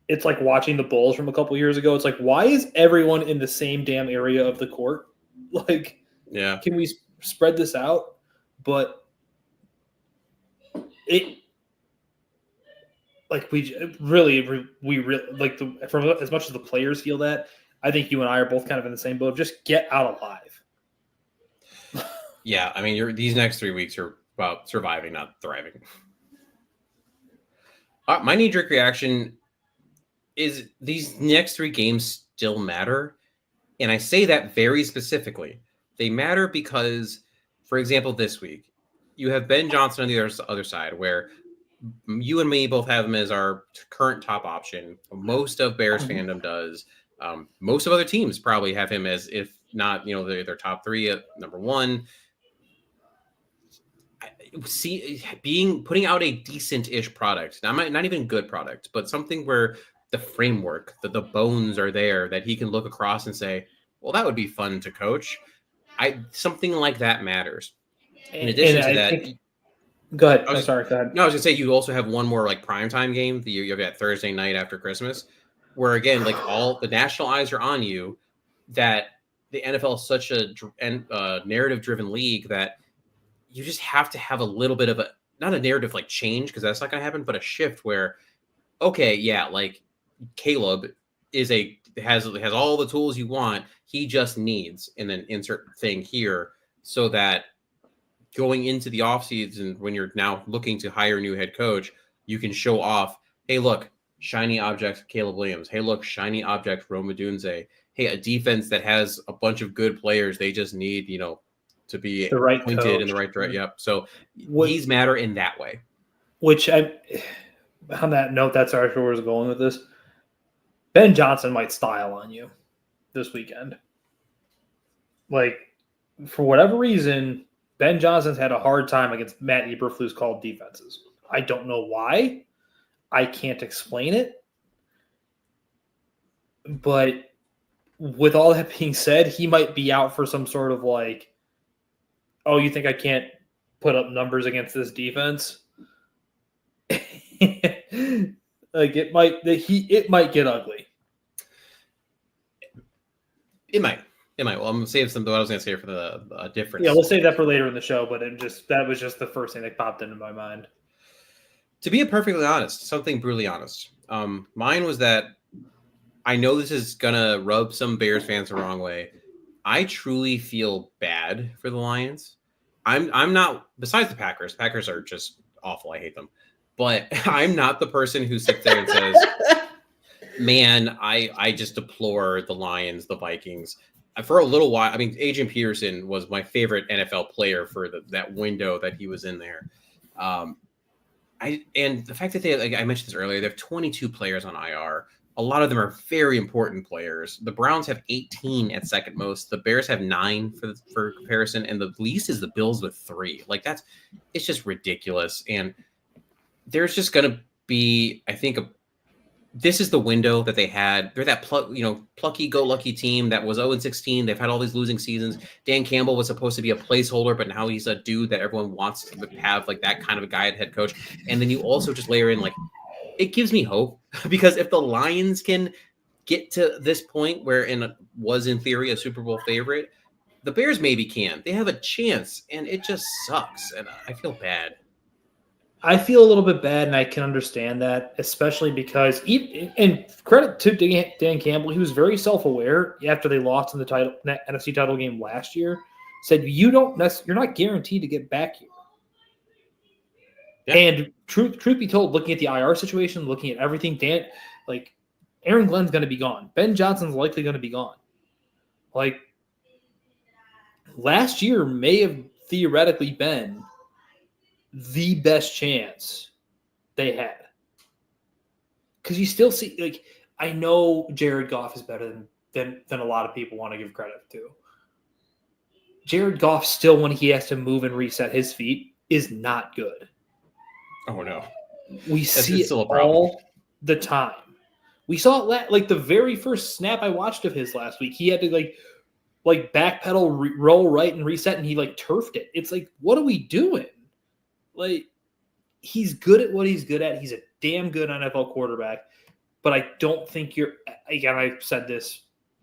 It's like watching the Bulls from a couple years ago. It's like, why is everyone in the same damn area of the court? Like, yeah, can we spread this out? But we really like from as much as the players feel that, I think you and I are both kind of in the same boat. Just get out alive. Yeah, I mean, these next 3 weeks are about surviving, not thriving. My knee-jerk reaction is these next 3 games still matter, and I say that very specifically. They matter because, for example, this week, you have Ben Johnson on the other side, where you and me both have him as our current top option. Most of Bears fandom does. Most of other teams probably have him as, if not, their top 3 at number 1. Putting out a decent-ish product, not even good product, but something where the framework, the bones are there that he can look across and say, well, that would be fun to coach. Something like that matters. In addition to that, go ahead. Go ahead. No, I was gonna say you also have one more like primetime game. You have that Thursday night after Christmas, where again, like all the national eyes are on you. That the NFL is such a narrative-driven league that you just have to have a little bit of not a narrative like change, because that's not gonna happen, but a shift where, okay, yeah, like Caleb has all the tools you want. He just needs, and then insert thing here, so that going into the offseason when you're now looking to hire a new head coach, you can show off, hey, look, shiny object Caleb Williams. Hey, look, shiny object Roma Dunze. Hey, a defense that has a bunch of good players. They just need, to be The right pointed in the coach. right direction. Yep. So What- he's matter in that way. Which on that note, that's actually where I was going with this. Ben Johnson might style on you this weekend. Like, for whatever reason, Ben Johnson's had a hard time against Matt Eberflus called defenses. I don't know why. I can't explain it. But with all that being said, he might be out for some sort of like, oh, you think I can't put up numbers against this defense? Like it might get ugly. It might. Well, I'm gonna save some. What I was gonna say for the difference. Yeah, we'll save that for later in the show. But that was just the first thing that popped into my mind. To be perfectly honest, something brutally honest. Mine was that I know this is gonna rub some Bears fans the wrong way. I truly feel bad for the Lions. I'm not. Besides the Packers, Packers are just awful. I hate them. But I'm not the person who sits there and says, "Man, I just deplore the Lions, the Vikings." For a little while, I mean, Adrian Peterson was my favorite NFL player for that window that he was in there. And the fact that I mentioned this earlier, they have 22 players on IR. A lot of them are very important players. The Browns have 18 at second most. The Bears have 9 for comparison, and the least is the Bills with 3. Like it's just ridiculous. And there's just going to be, I think, this is the window that they had. They're that plucky-go-lucky team that was 0-16. They've had all these losing seasons. Dan Campbell was supposed to be a placeholder, but now he's a dude that everyone wants to have, like that kind of a guy at head coach. And then you also just layer in, like, it gives me hope because if the Lions can get to this point where was in theory a Super Bowl favorite, the Bears maybe can. They have a chance, and it just sucks, and I feel bad. I feel a little bit bad, and I can understand that, especially because, and credit to Dan Campbell, he was very self-aware after they lost in the NFC title game last year. Said you're not guaranteed to get back here. Yeah. And truth be told, looking at the IR situation, looking at everything, Aaron Glenn's going to be gone. Ben Johnson's likely going to be gone. Like last year may have theoretically been the best chance they had. Because you still see, I know Jared Goff is better than a lot of people want to give credit to. Jared Goff still, when he has to move and reset his feet, is not good. Oh, no. We see it all the time. We saw it the very first snap I watched of his last week. He had to backpedal, roll right and reset, and he turfed it. It's like, what are we doing? He's good at what he's good at. He's a damn good NFL quarterback. But I don't think I've said this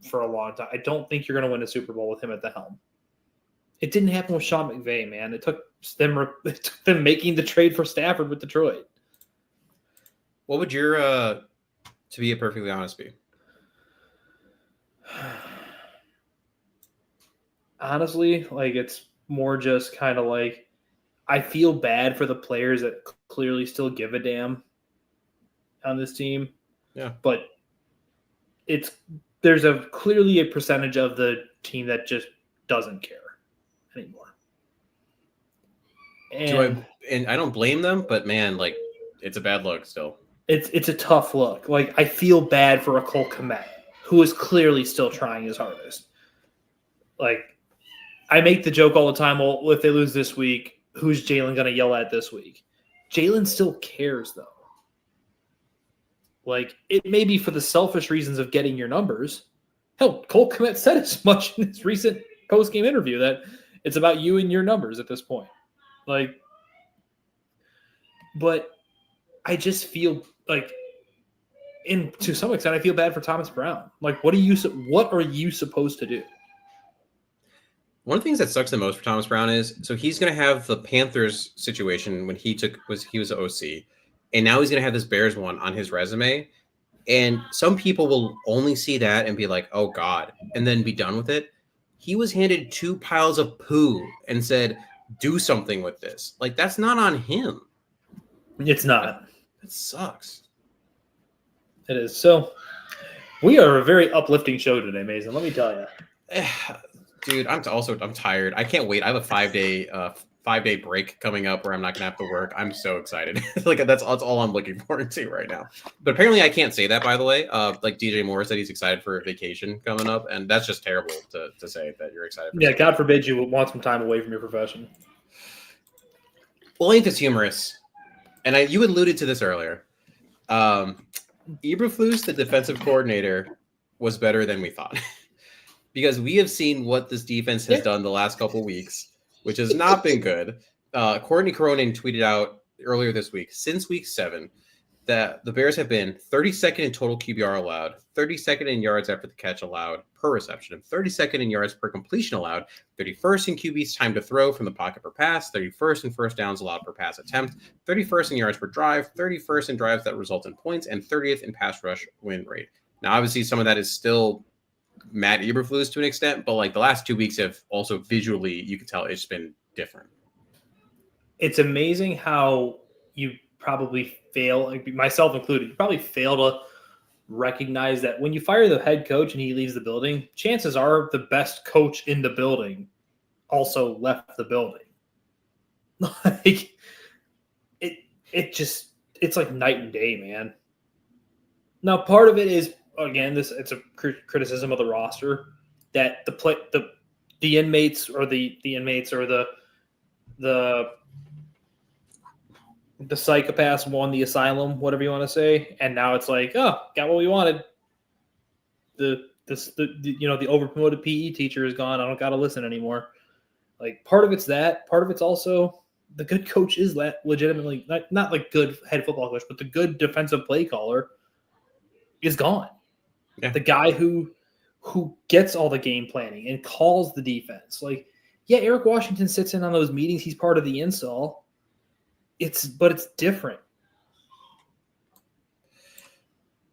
for a long time, I don't think you're going to win a Super Bowl with him at the helm. It didn't happen with Sean McVay, man. It took them making the trade for Stafford with Detroit. What would your, to be perfectly honest, be? Honestly, it's more just kind of I feel bad for the players that clearly still give a damn on this team. Yeah. But there's clearly a percentage of the team that just doesn't care anymore. And I don't blame them, but man, it's a bad look still. It's a tough look. I feel bad for a Cole Kmet, who is clearly still trying his hardest. I make the joke all the time, well, if they lose this week, who's Jalen going to yell at this week? Jalen still cares, though. It may be for the selfish reasons of getting your numbers. Hell, Cole Kmet said as much in his recent post-game interview that it's about you and your numbers at this point. But I just feel and to some extent, I feel bad for Thomas Brown. What are you supposed to do? One of the things that sucks the most for Thomas Brown is, so he's going to have the Panthers situation when he was an OC, and now he's going to have this Bears one on his resume, and some people will only see that and be like, oh God, and then be done with it. He was handed 2 piles of poo and said, do something with this. That's not on him. It's not. That sucks. It is. So we are a very uplifting show today, Mason. Let me tell you. Dude, I'm tired. I can't wait. I have a 5-day break coming up where I'm not gonna have to work. I'm so excited. Like that's all I'm looking forward to right now. But apparently I can't say that, by the way. Like DJ Moore said he's excited for a vacation coming up, and that's just terrible to say that you're excited for. Yeah, God forbid you want some time away from your profession. Well, ain't this humorous? And you alluded to this earlier. Eberflus, the defensive coordinator, was better than we thought. Because we have seen what this defense has done the last couple of weeks, which has not been good. Courtney Cronin tweeted out earlier this week, since week 7, that the Bears have been 32nd in total QBR allowed, 32nd in yards after the catch allowed per reception, and 32nd in yards per completion allowed, 31st in QB's time to throw from the pocket per pass, 31st in first downs allowed per pass attempt, 31st in yards per drive, 31st in drives that result in points, and 30th in pass rush win rate. Now, obviously, some of that is still Matt Eberflus to an extent, but like the last 2 weeks have also visually, you can tell it's been different. It's amazing how you probably fail, myself included, you probably fail to recognize that when you fire the head coach and he leaves the building, chances are the best coach in the building also left the building. Like it's like night and day, man. Now, part of it is, again, it's a criticism of the roster that the inmates or the psychopaths won the asylum, whatever you want to say, and now it's like, oh, got what we wanted. The overpromoted PE teacher is gone. I don't got to listen anymore. Like, part of it's that. Part of it's also the good coach is legitimately not like good head football coach, but the good defensive play caller is gone. Yeah. The guy who gets all the game planning and calls the defense. Like, yeah, Eric Washington sits in on those meetings. He's part of the install. But it's different.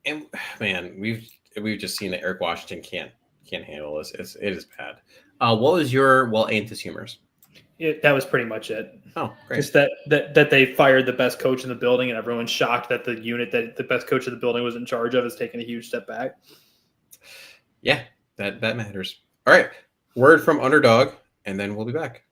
And man, we've just seen that Eric Washington can't handle this. It is bad. What was your ain't this humors? That was pretty much it. Oh, great. Just that they fired the best coach in the building, and everyone's shocked that the unit that the best coach of the building was in charge of is taking a huge step back. Yeah, that matters. All right, word from Underdog, and then we'll be back.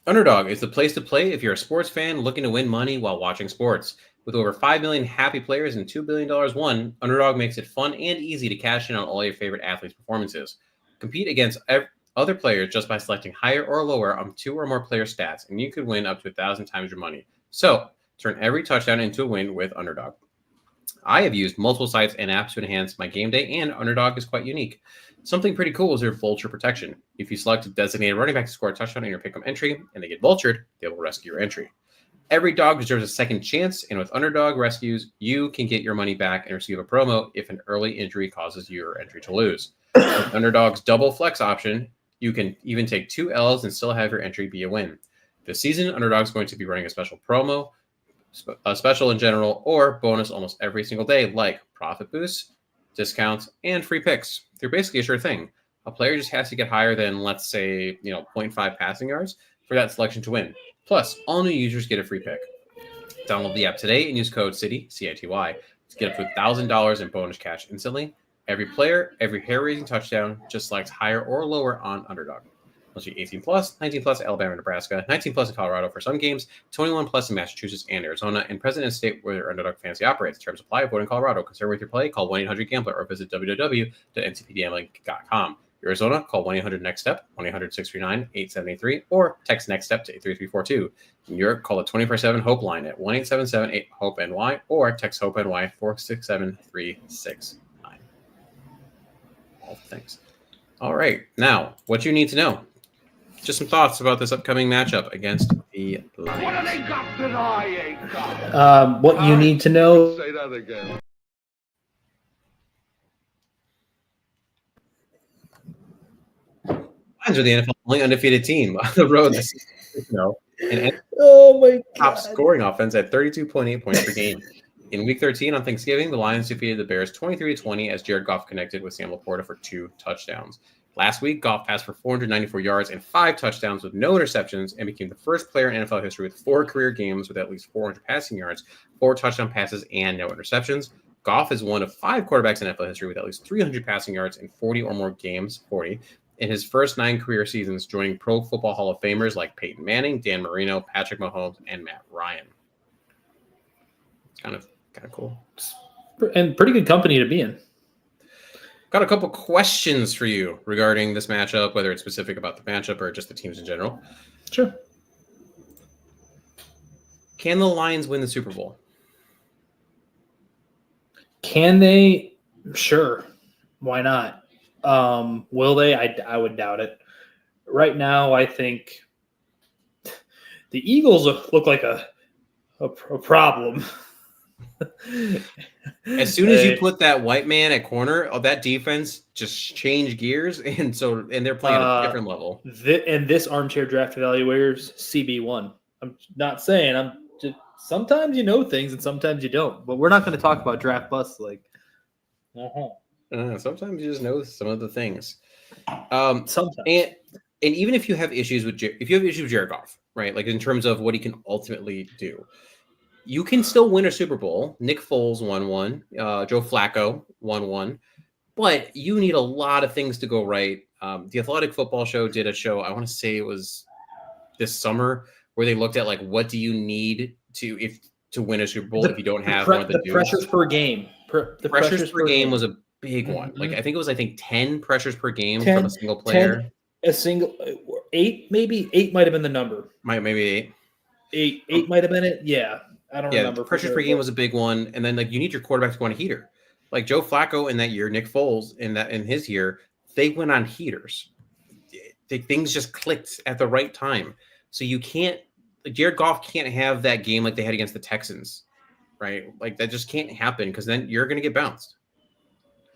Underdog is the place to play if you're a sports fan looking to win money while watching sports. With over 5 million happy players and $2 billion won, Underdog makes it fun and easy to cash in on all your favorite athletes' performances. Compete against other players just by selecting higher or lower on 2 or more player stats, and you could win up to 1,000 times your money. So, turn every touchdown into a win with Underdog. I have used multiple sites and apps to enhance my game day, and Underdog is quite unique. Something pretty cool is their vulture protection. If you select a designated running back to score a touchdown in your pick'em entry and they get vultured, they will rescue your entry. Every dog deserves a second chance, and with Underdog Rescues, you can get your money back and receive a promo if an early injury causes your entry to lose. With Underdog's double flex option, you can even take 2 L's and still have your entry be a win. This season, Underdog's going to be running a special promo, a special in general, or bonus almost every single day, like profit boosts, discounts, and free picks. They're basically a sure thing. A player just has to get higher than, let's say, 0.5 passing yards for that selection to win. Plus, all new users get a free pick. Download the app today and use code CITY, C-I-T-Y, to get up to $1,000 in bonus cash instantly. Every player, every hair-raising touchdown just selects higher or lower on Underdog. Must be 18 plus, 19 plus Alabama, Nebraska, 19 plus in Colorado for some games, 21 plus in Massachusetts and Arizona, and present in a state where Underdog Fantasy operates. Terms apply. Vote in Colorado. Concerned with your play? Call 1-800-GAMBLER or visit www.ncpgambling.com. Arizona, call 1-800-NEXT-STEP, 1-800-639-8783, or text NEXT-STEP to 83342. In Europe, call the 24/7 HOPE line at 1-877-8-HOPE-NY or text HOPE-NY 467-369. All things. All right. Now, what you need to know. Just some thoughts about this upcoming matchup against the Lions. What have they got that I ain't got? What you need to know. Say that again. Lions are the NFL's only undefeated team on the road this season. And Oh my top God. scoring offense at 32.8 points per game. In Week 13 on Thanksgiving, the Lions defeated the Bears 23-20 as Jared Goff connected with Sam Laporta for 2 touchdowns. Last week, Goff passed for 494 yards and 5 touchdowns with no interceptions and became the first player in NFL history with 4 career games with at least 400 passing yards, 4 touchdown passes, and no interceptions. Goff is one of 5 quarterbacks in NFL history with at least 300 passing yards in 40 or more games, 40, in his first 9 career seasons, joining Pro Football Hall of Famers like Peyton Manning, Dan Marino, Patrick Mahomes, and Matt Ryan. It's kind of cool. And pretty good company to be in. Got a couple questions for you regarding this matchup, whether it's specific about the matchup or just the teams in general. Sure. Can the Lions win the Super Bowl? Can they? Sure. Why not? Will they? I would doubt it. Right now, I think the Eagles look like a problem. As soon as you put that white man at corner, that defense just changed gears, and they're playing at a different level. And this armchair draft evaluators CB1. I'm not saying I'm just sometimes you know things and sometimes you don't, but we're not going to talk about draft busts like. Sometimes you just know some of the things. Sometimes, and even if you have issues with Jared Goff, right? Like in terms of what he can ultimately do. You can still win a Super Bowl. Nick Foles won one. Joe Flacco won one. But you need a lot of things to go right. The Athletic Football Show did a show, I want to say it was this summer, where they looked at like what do you need to win a Super Bowl if you don't have one of the dudes. Pressures per game. The pressures per game was a big one. Mm-hmm. Like I think it was 10 pressures per game from a single player. 8 maybe 8 might have been the number. Maybe 8. 8 might have been it. Yeah. I don't remember. The pressures per game was a big one, and then like you need your quarterback to go on a heater. Like Joe Flacco in that year, Nick Foles in his year, they went on heaters. Things just clicked at the right time. So you can't. Jared Goff can't have that game like they had against the Texans, right? Like that just can't happen because then you're going to get bounced.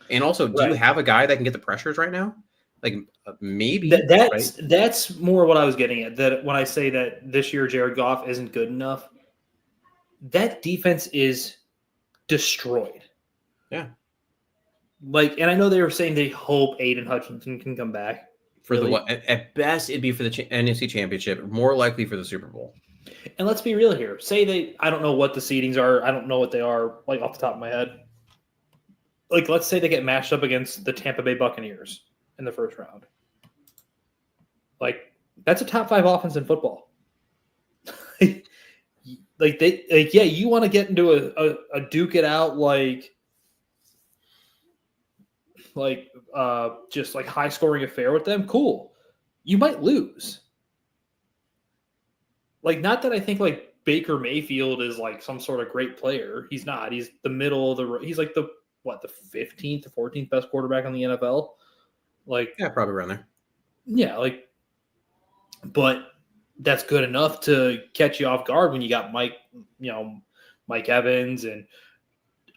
And also, do you have a guy that can get the pressures right now? Like maybe that's more what I was getting at. That when I say that this year Jared Goff isn't good enough. That defense is destroyed. Yeah. And I know they were saying they hope Aiden Hutchinson can come back. For the what? At best, it'd be for the NFC Championship. More likely for the Super Bowl. And let's be real here. Say I don't know what the seedings are. I don't know what they are, like off the top of my head. Like, let's say they get matched up against the Tampa Bay Buccaneers in the first round. Like, that's a top 5 offense in football. You want to get into a duke it out just like high scoring affair with them. Cool. You might lose. Like, not that I think like Baker Mayfield is like some sort of great player. He's not. He's the middle of the. He's like the 15th or 14th best quarterback in the NFL. Like, yeah, probably around there. Yeah, but that's good enough to catch you off guard when you got Mike Evans. And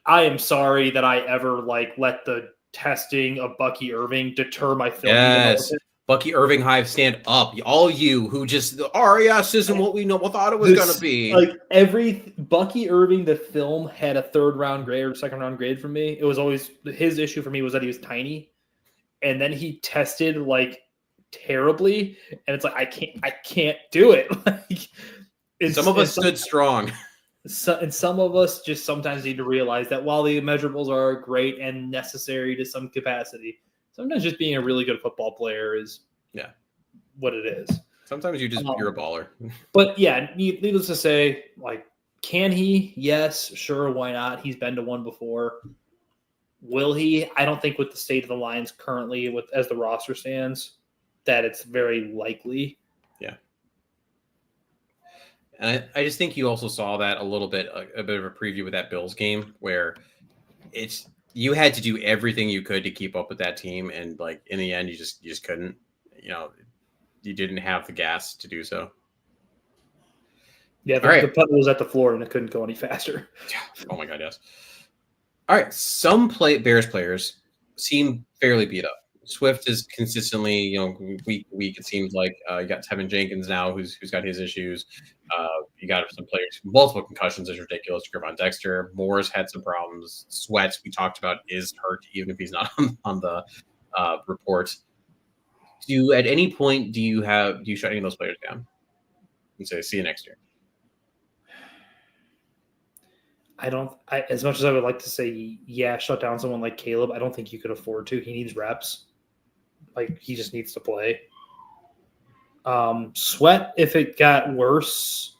I am sorry that I ever let the testing of Bucky Irving deter my film. Yes. Bucky Irving Hive, stand up. All you who just the RAS isn't what we thought it was going to be. Like every Bucky Irving, the film had a 3rd round grade or 2nd round grade for me. It was always his issue for me was that he was tiny. And then he tested terribly, and it's like I can't do it. Some of us stood strong. And some of us just sometimes need to realize that while the measurables are great and necessary to some capacity, sometimes just being a really good football player is what it is. Sometimes you're a baller. But yeah, needless to say, can he? Yes, sure, why not? He's been to one before. Will he? I don't think with the state of the Lions currently, as the roster stands, that it's very likely. Yeah. And I just think you also saw that a little bit, a bit of a preview with that Bills game where you had to do everything you could to keep up with that team. And in the end, you just couldn't, you didn't have the gas to do so. Yeah. The putt was at the floor and it couldn't go any faster. Oh my God. Yes. All right. Some Bears players seem fairly beat up. Swift is consistently, week to week. It seems like you got Tevin Jenkins now, who's got his issues. You got some players, multiple concussions is ridiculous. Gervon Dexter, Moore's had some problems. Sweat, we talked about, is hurt even if he's not on the report. At any point do you shut any of those players down and say, see you next year? As much as I would like to say, yeah, shut down someone like Caleb, I don't think you could afford to. He needs reps. Like, he just needs to play. Sweat, if it got worse,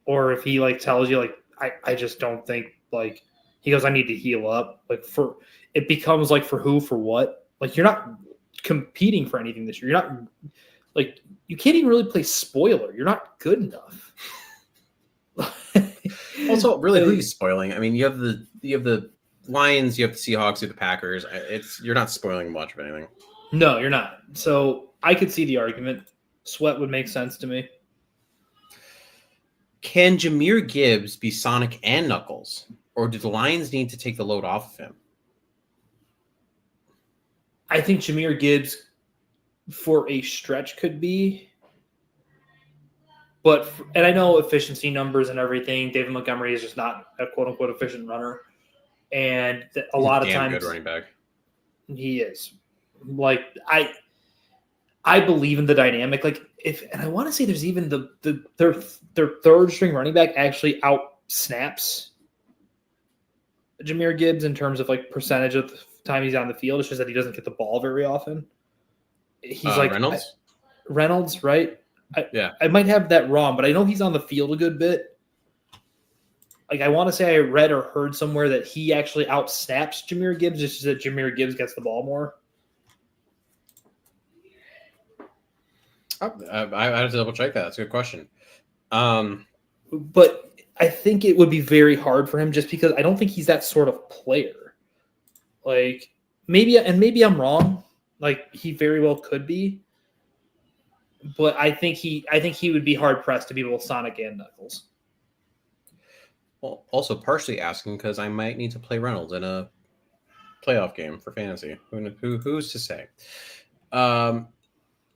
or if he like tells you, like, I just don't think, like, he goes, I need to heal up. Like, it becomes like, for who, for what? Like, you're not competing for anything this year. You're not, like, you can't even really play spoiler. You're not good enough. Also, really, who are you spoiling? I mean, you have the Lions, you have the Seahawks, you have the Packers. You're not spoiling much of anything. No, you're not. So I could see the argument. Sweat would make sense to me. Can Jahmyr Gibbs be Sonic and Knuckles, or do the Lions need to take the load off of him? I think Jahmyr Gibbs, for a stretch, could be. And I know efficiency numbers and everything. David Montgomery is just not a quote-unquote efficient runner. And a lot of times, good running back. He is. Like, I believe in the dynamic. Like, and I want to say there's even their third string running back actually out snaps Jahmyr Gibbs in terms of like percentage of the time he's on the field. It's just that he doesn't get the ball very often. He's like Reynolds, right? I might have that wrong, but I know he's on the field a good bit. Like, I want to say I read or heard somewhere that he actually out snaps Jahmyr Gibbs, just that Jahmyr Gibbs gets the ball more. I have to double check that. That's a good question. But I think it would be very hard for him just because I don't think he's that sort of player. Like, maybe I'm wrong. Like, he very well could be. But I think he would be hard pressed to be both Sonic and Knuckles. Well, also partially asking because I might need to play Reynolds in a playoff game for fantasy. Who's to say?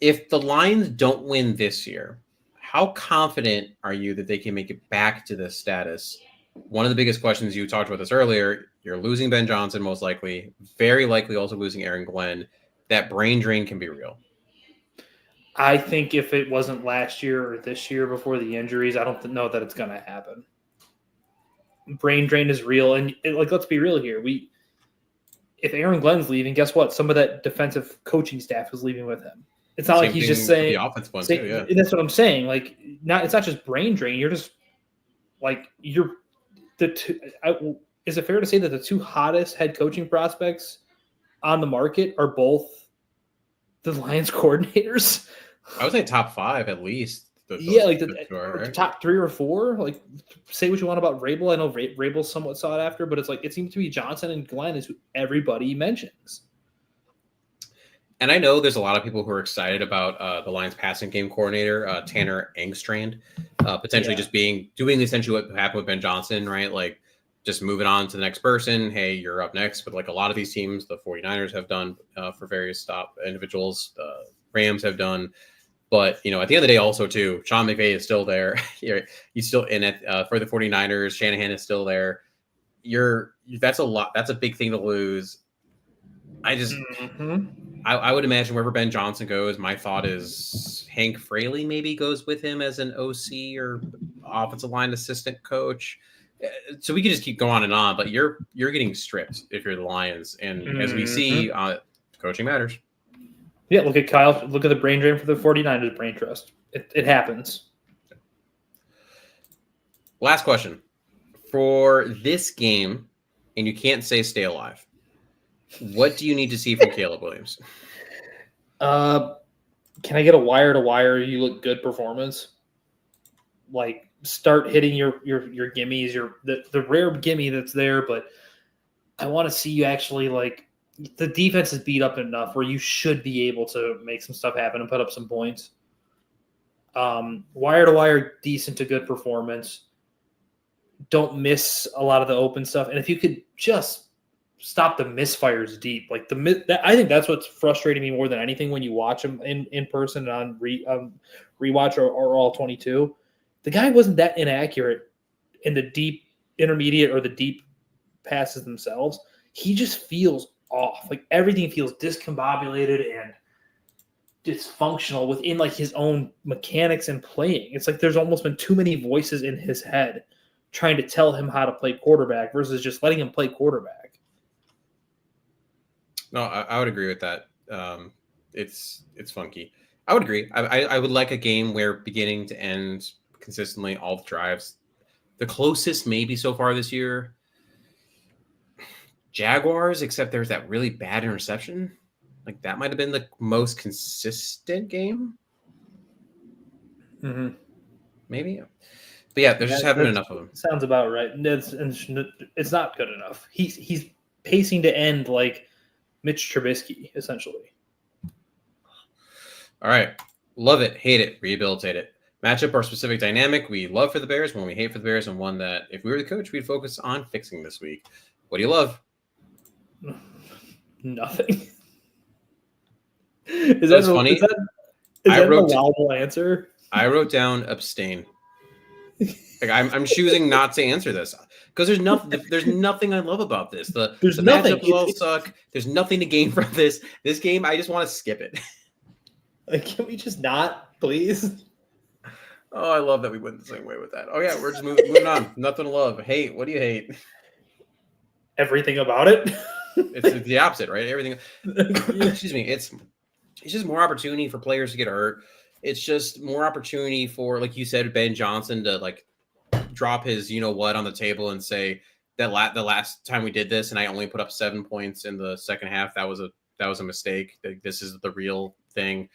If the Lions don't win this year, how confident are you that they can make it back to this status? One of the biggest questions, you talked about this earlier, you're losing Ben Johnson most likely, very likely also losing Aaron Glenn. That brain drain can be real. I think if it wasn't last year or this year before the injuries, I don't know that it's going to happen. Brain drain is real. And let's be real here. If Aaron Glenn's leaving, guess what? Some of that defensive coaching staff is leaving with him. It's not like he's just saying the offense one too, yeah. That's what I'm saying. Like, it's not just brain drain. You're just like is it fair to say that the two hottest head coaching prospects on the market are both the Lions coordinators? I would say top 5 at least. The top 3 or 4. Like, say what you want about Vrabel. I know Vrabel's somewhat sought after, but it's like it seems to be Johnson and Glenn is who everybody mentions. And I know there's a lot of people who are excited about the Lions passing game coordinator, Tanner Engstrand, potentially just doing essentially what happened with Ben Johnson, right? Like, just moving on to the next person. Hey, you're up next. But like a lot of these teams, the 49ers have done for various top individuals, the Rams have done. But, at the end of the day also, too, Sean McVay is still there. He's still in it for the 49ers. Shanahan is still there. That's a lot. That's a big thing to lose. I would imagine wherever Ben Johnson goes, my thought is Hank Fraley maybe goes with him as an OC or offensive line assistant coach. So we could just keep going on, but you're getting stripped if you're the Lions. And as we see, coaching matters. Yeah, look at Kyle. Look at the brain drain for the 49ers brain trust. It happens. Last question. For this game, and you can't say stay alive, what do you need to see from Caleb Williams? Can I get a wire-to-wire, you look good performance? Like, start hitting your gimmies, the rare gimme that's there, but I want to see you actually, like, the defense is beat up enough where you should be able to make some stuff happen and put up some points. Wire-to-wire, decent to good performance. Don't miss a lot of the open stuff. And if you could just stop the misfires deep. Like, I think that's what's frustrating me more than anything when you watch him in person and on rewatch or all 22. The guy wasn't that inaccurate in the deep intermediate or the deep passes themselves. He just feels off. Like, everything feels discombobulated, and dysfunctional within like his own mechanics and playing. It's like there's almost been too many voices in his head trying to tell him how to play quarterback versus just letting him play quarterback. No, I would agree with that. It's funky. I would agree. I would like a game where beginning to end consistently all the drives. The closest maybe so far this year, Jaguars, except there's that really bad interception. Like that might have been the most consistent game. Mm-hmm. Maybe. But yeah, there just haven't been enough of them. Sounds about right. It's not good enough. He's pacing to end like Mitch Trubisky, essentially. All right. Love it. Hate it. Rehabilitate it. Matchup or specific dynamic we love for the Bears, one we hate for the Bears, and one that if we were the coach, we'd focus on fixing this week. What do you love? Nothing. Is that funny? Is that an allowable answer? I wrote down abstain. Like I'm choosing not to answer this because there's nothing I love about this. The matchups all suck. There's nothing to gain from this game. I just want to skip it. Like, can we just not, please? Oh, I love that we went the same way with that. Oh yeah, we're just moving on. Nothing to love. Hate. What do you hate? Everything about it. It's the opposite, right? Everything. Excuse me. It's just more opportunity for players to get hurt. It's just more opportunity for, like you said, Ben Johnson to like drop his on the table and say that the last time we did this and I only put up 7 points in the second half. That was a mistake. This is the real thing.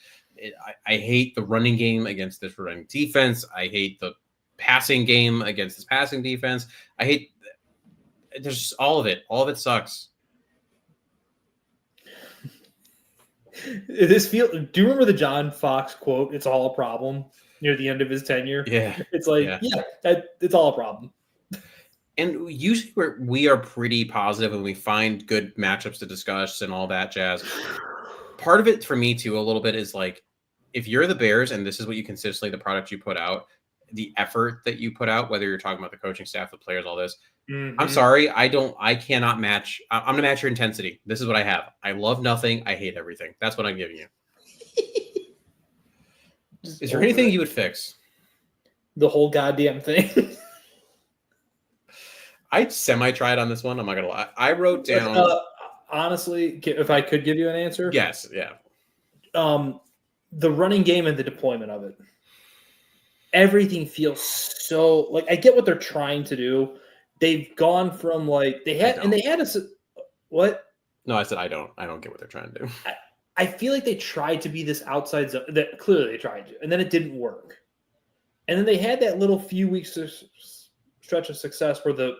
I hate the running game against this running defense. I hate the passing game against this passing defense. I hate there's just all of it. All of it sucks. Do you remember the John Fox quote? It's all a problem near the end of his tenure. Yeah, it's like it's all a problem. And usually we are pretty positive when we find good matchups to discuss and all that jazz. Part of it for me too, a little bit is like, if you're the Bears and this is what you consistently, the product you put out, the effort that you put out, whether you're talking about the coaching staff, the players, all this, I'm sorry. I cannot match. I'm going to match your intensity. This is what I have. I love nothing. I hate everything. That's what I'm giving you. Is there anything you would fix? The whole goddamn thing. I semi-tried on this one. I'm not going to lie. I wrote down. Honestly, if I could give you an answer. Yes. Yeah. The running game and the deployment of it. Everything feels so like I get what they're trying to do. They've gone from like they had a what? No, I said I don't get what they're trying to do. I feel like they tried to be this outside zone that clearly they tried to, and then it didn't work. And then they had that little few weeks stretch of success where the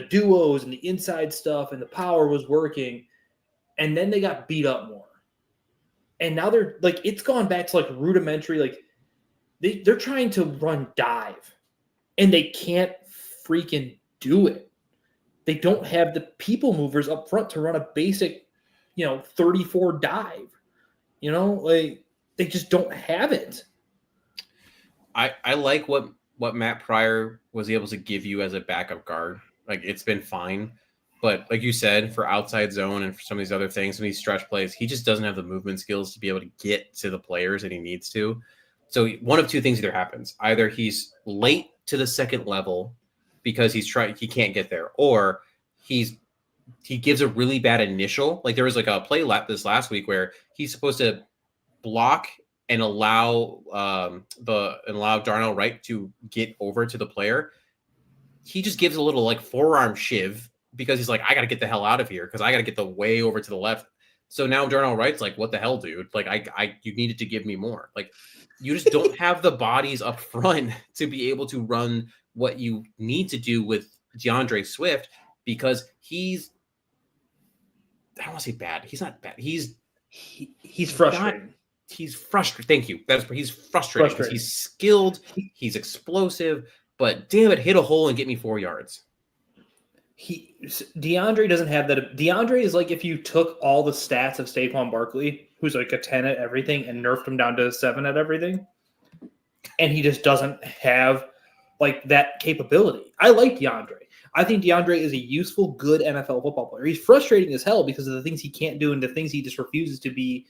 duos and the inside stuff and the power was working, and then they got beat up more. And now they're like it's gone back to like rudimentary, like they're trying to run dive, and they can't freaking do it. They don't have the people movers up front to run a basic, 34 dive. Like they just don't have it. I like what Matt Pryor was able to give you as a backup guard. Like it's been fine, but like you said, for outside zone and for some of these other things, some of these stretch plays, he just doesn't have the movement skills to be able to get to the players that he needs to. So one of two things either happens: either he's late to the second level because he can't get there, or he gives a really bad initial. Like there was like a play this last week where he's supposed to block and allow Darnell Wright to get over to the player. He just gives a little like forearm shiv because he's like, I got to get the hell out of here because I got to get the way over to the left. So now Darnell Wright's like, what the hell, dude? Like you needed to give me more. Like you just don't have the bodies up front to be able to run what you need to do with DeAndre Swift because he's, I don't want to say bad. He's not bad. He's frustrating. He's frustrated. Thank you. He's frustrating because he's skilled. He's explosive, but damn it, hit a hole and get me 4 yards. DeAndre doesn't have that. DeAndre is like if you took all the stats of Saquon Barkley, who's like a 10 at everything, and nerfed him down to a 7 at everything, and he just doesn't have like that capability. I like DeAndre. I think DeAndre is a useful, good NFL football player. He's frustrating as hell because of the things he can't do and the things he just refuses to be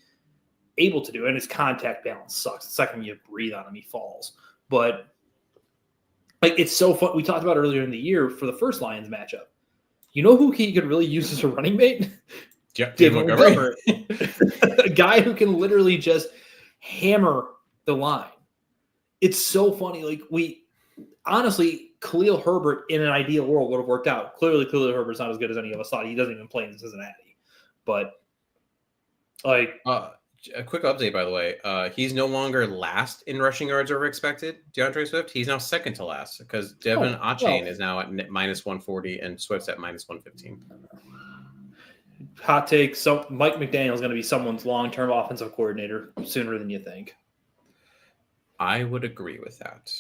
able to do. And his contact balance sucks. The second you breathe on him, he falls. But like it's so fun. We talked about earlier in the year for the first Lions matchup. You know who he could really use as a running mate? David Montgomery. A guy who can literally just hammer the line. It's so funny. Like honestly, Khalil Herbert in an ideal world would have worked out. Clearly, Khalil Herbert's not as good as any of us thought. He doesn't even play in Cincinnati. But like a quick update, by the way. He's no longer last in rushing yards over expected. DeAndre Swift, he's now second to last because Devin Achane is now at minus 140 and Swift's at minus 115. Hot take. So Mike McDaniel is going to be someone's long-term offensive coordinator sooner than you think. I would agree with that.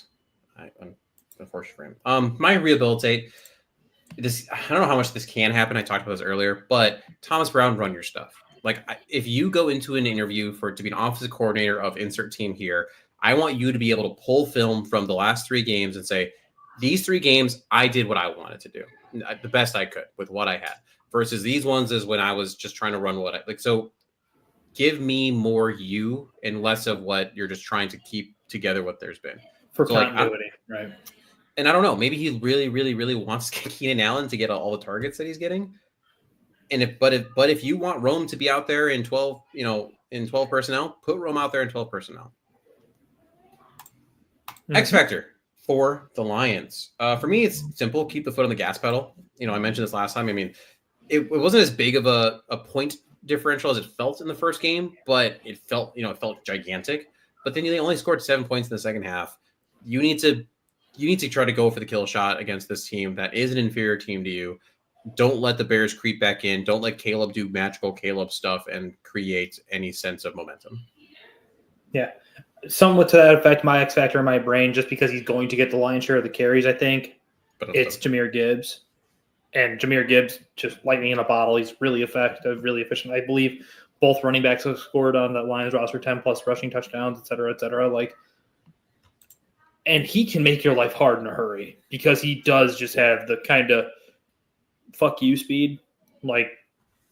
Unfortunately for him. My rehabilitate. I don't know how much this can happen. I talked about this earlier, but Thomas Brown, run your stuff. Like if you go into an interview to be an offensive coordinator of insert team here, I want you to be able to pull film from the last 3 games and say, these 3 games, I did what I wanted to do, the best I could with what I had. Versus these ones is when I was just trying to run what I like. So give me more you and less of what you're just trying to keep together what there's been. For continuity, right? And I don't know, maybe he really, really, really wants Keenan Allen to get all the targets that he's getting. And if you want Rome to be out there in 12, in 12 personnel, put Rome out there in 12 personnel. Mm-hmm. X Factor for the Lions. For me, it's simple. Keep the foot on the gas pedal. I mentioned this last time. I mean, it wasn't as big of a point differential as it felt in the first game, but it felt gigantic. But then they only scored 7 points in the second half. You need to try to go for the kill shot against this team that is an inferior team to you. Don't let the Bears creep back in. Don't let Caleb do magical Caleb stuff and create any sense of momentum. Yeah. Somewhat to that effect, my X factor in my brain, just because he's going to get the lion's share of the carries, I think, it's Jahmyr Gibbs. And Jahmyr Gibbs, just lightning in a bottle. He's really effective, really efficient. I believe both running backs have scored on that Lions roster 10-plus rushing touchdowns, et cetera, et cetera. And he can make your life hard in a hurry because he does just have the kind of fuck you speed. Like,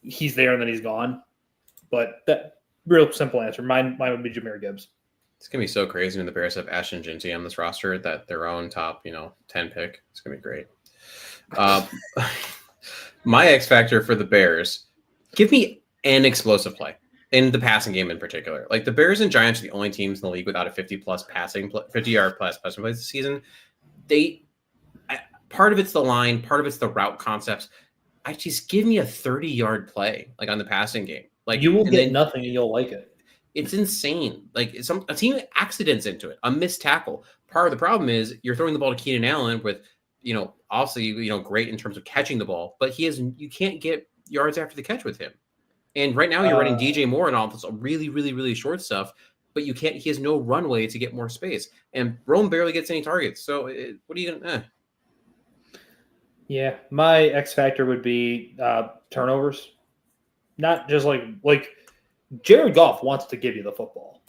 he's there and then he's gone. But that real simple answer. Mine would be Jahmyr Gibbs. It's going to be so crazy when the Bears have Ashton Jeanty on this roster that their own top, 10 pick. It's going to be great. My X factor for the Bears, give me an explosive play in the passing game in particular. Like the Bears and Giants are the only teams in the league without a 50-yard plus passing plays this season. Part of it's the line, part of it's the route concepts. I just give me a 30-yard play like on the passing game. Like you will get nothing and you'll like it. It's insane. Like a team accidents into it, a missed tackle. Part of the problem is you're throwing the ball to Keenan Allen with, obviously, great in terms of catching the ball, but you can't get yards after the catch with him. And right now you're running DJ Moore and all this really, really, really short stuff, but he has no runway to get more space. And Rome barely gets any targets. So what are you going to, Yeah, my X factor would be turnovers. Not just like Jared Goff wants to give you the football.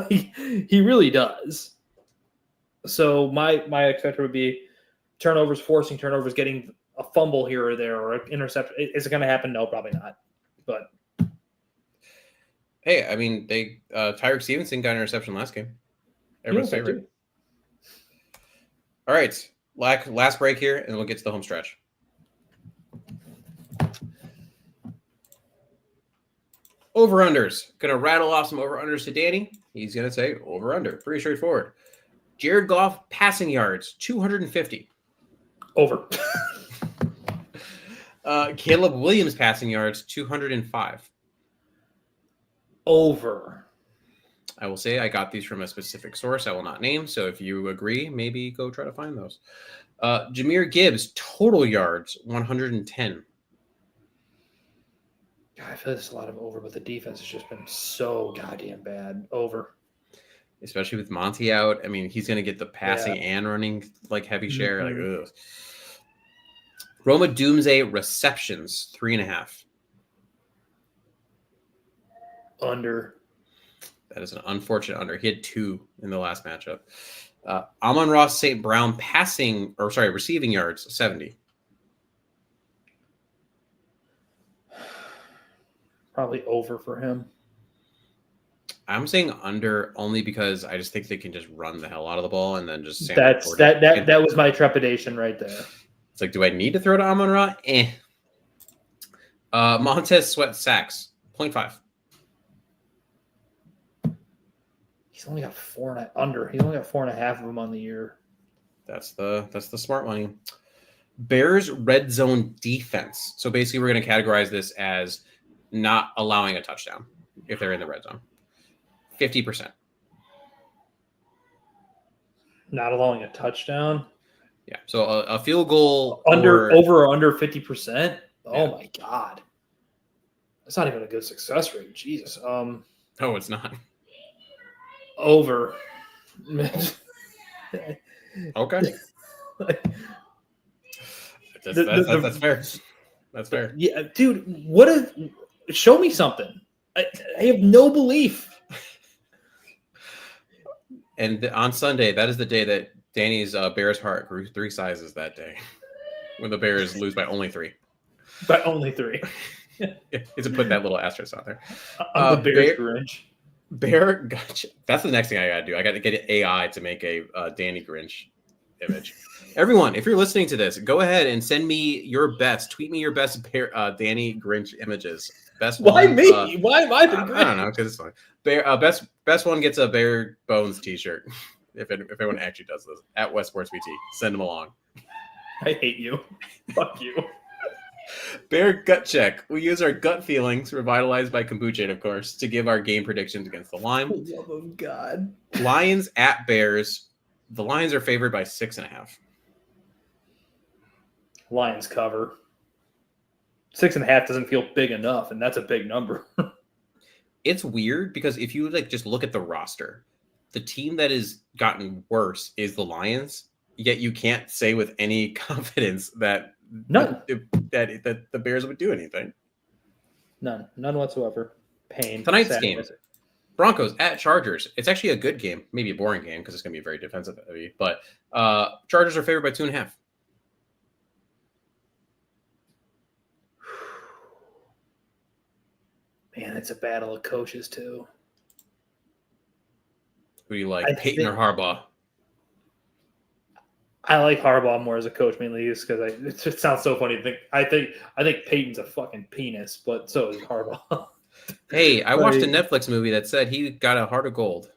He really does. So my X factor would be turnovers, forcing turnovers, getting a fumble here or there or an interception. Is it going to happen? No, probably not. But hey, I mean, Tyreek Stevenson got an interception last game. Everyone's favorite. All right, last break here, and we'll get to the home stretch. Over-unders. Going to rattle off some over-unders to Danny. He's going to say over-under. Pretty straightforward. Jared Goff passing yards, 250. Over. Caleb Williams passing yards, 205. Over. I will say I got these from a specific source I will not name, so if you agree, maybe go try to find those. Jahmyr Gibbs, total yards, 110. God, I feel there's a lot of over, but the defense has just been so goddamn bad. Over. Especially with Monty out. I mean, he's going to get the passing and running heavy share. Mm-hmm. Ugh. Roma Doomsday receptions, 3.5. Under. That is an unfortunate under. He had 2 in the last matchup. Amon-Ra St. Brown receiving yards, 70. Probably over for him. I'm saying under only because I just think they can just run the hell out of the ball and then just That was my trepidation right there. It's like, do I need to throw to Amon-Ra? Montez Sweat sacks 0.5. He's only got 4.5 He's only got 4.5 of them on the year. That's the smart money. Bears red zone defense. So basically, we're going to categorize this as not allowing a touchdown if they're in the red zone. 50%. Not allowing a touchdown. Yeah. So a field goal over or under 50%. Oh Yeah. my god, that's not even a good success rate. Jesus. No, it's not. Over. Okay. That's fair. That's fair. Yeah, dude. Show me something. I have no belief. And on Sunday, that is the day that Danny's Bears heart grew 3 sizes that day, when the Bears lose by only 3. By only 3. It's to put that little asterisk on there. I'm the Bears Grinch. Bear, gotcha. That's the next thing I gotta do. I gotta get AI to make a Danny Grinch image. Everyone, if you're listening to this, go ahead and send me your best. Tweet me your best Danny Grinch images. Best. Why one, me? Why am I the Grinch? I don't know, because it's fun. Best one gets a Bear Bones T-shirt. If anyone actually does this at West Sports VT, send them along. I hate you. Fuck you. Bear gut check. We use our gut feelings, revitalized by kombucha, of course, to give our game predictions against the line. For the love of God. Lions at Bears. The Lions are favored by 6.5. Lions cover. 6.5 doesn't feel big enough, and that's a big number. It's weird because if you just look at the roster, the team that has gotten worse is the Lions. Yet you can't say with any confidence that that the Bears would do anything. None whatsoever. Pain. Tonight's sadness. game, Broncos at Chargers. It's actually a good game, maybe a boring game because it's going to be very defensive heavy. But Chargers are favored by 2.5. Man, it's a battle of coaches too. Who do you like, Peyton or Harbaugh? I like Harbaugh more as a coach, mainly just because it just sounds so funny to think. I think Peyton's a fucking penis, but so is Harbaugh. Hey, I watched a Netflix movie that said he got a heart of gold.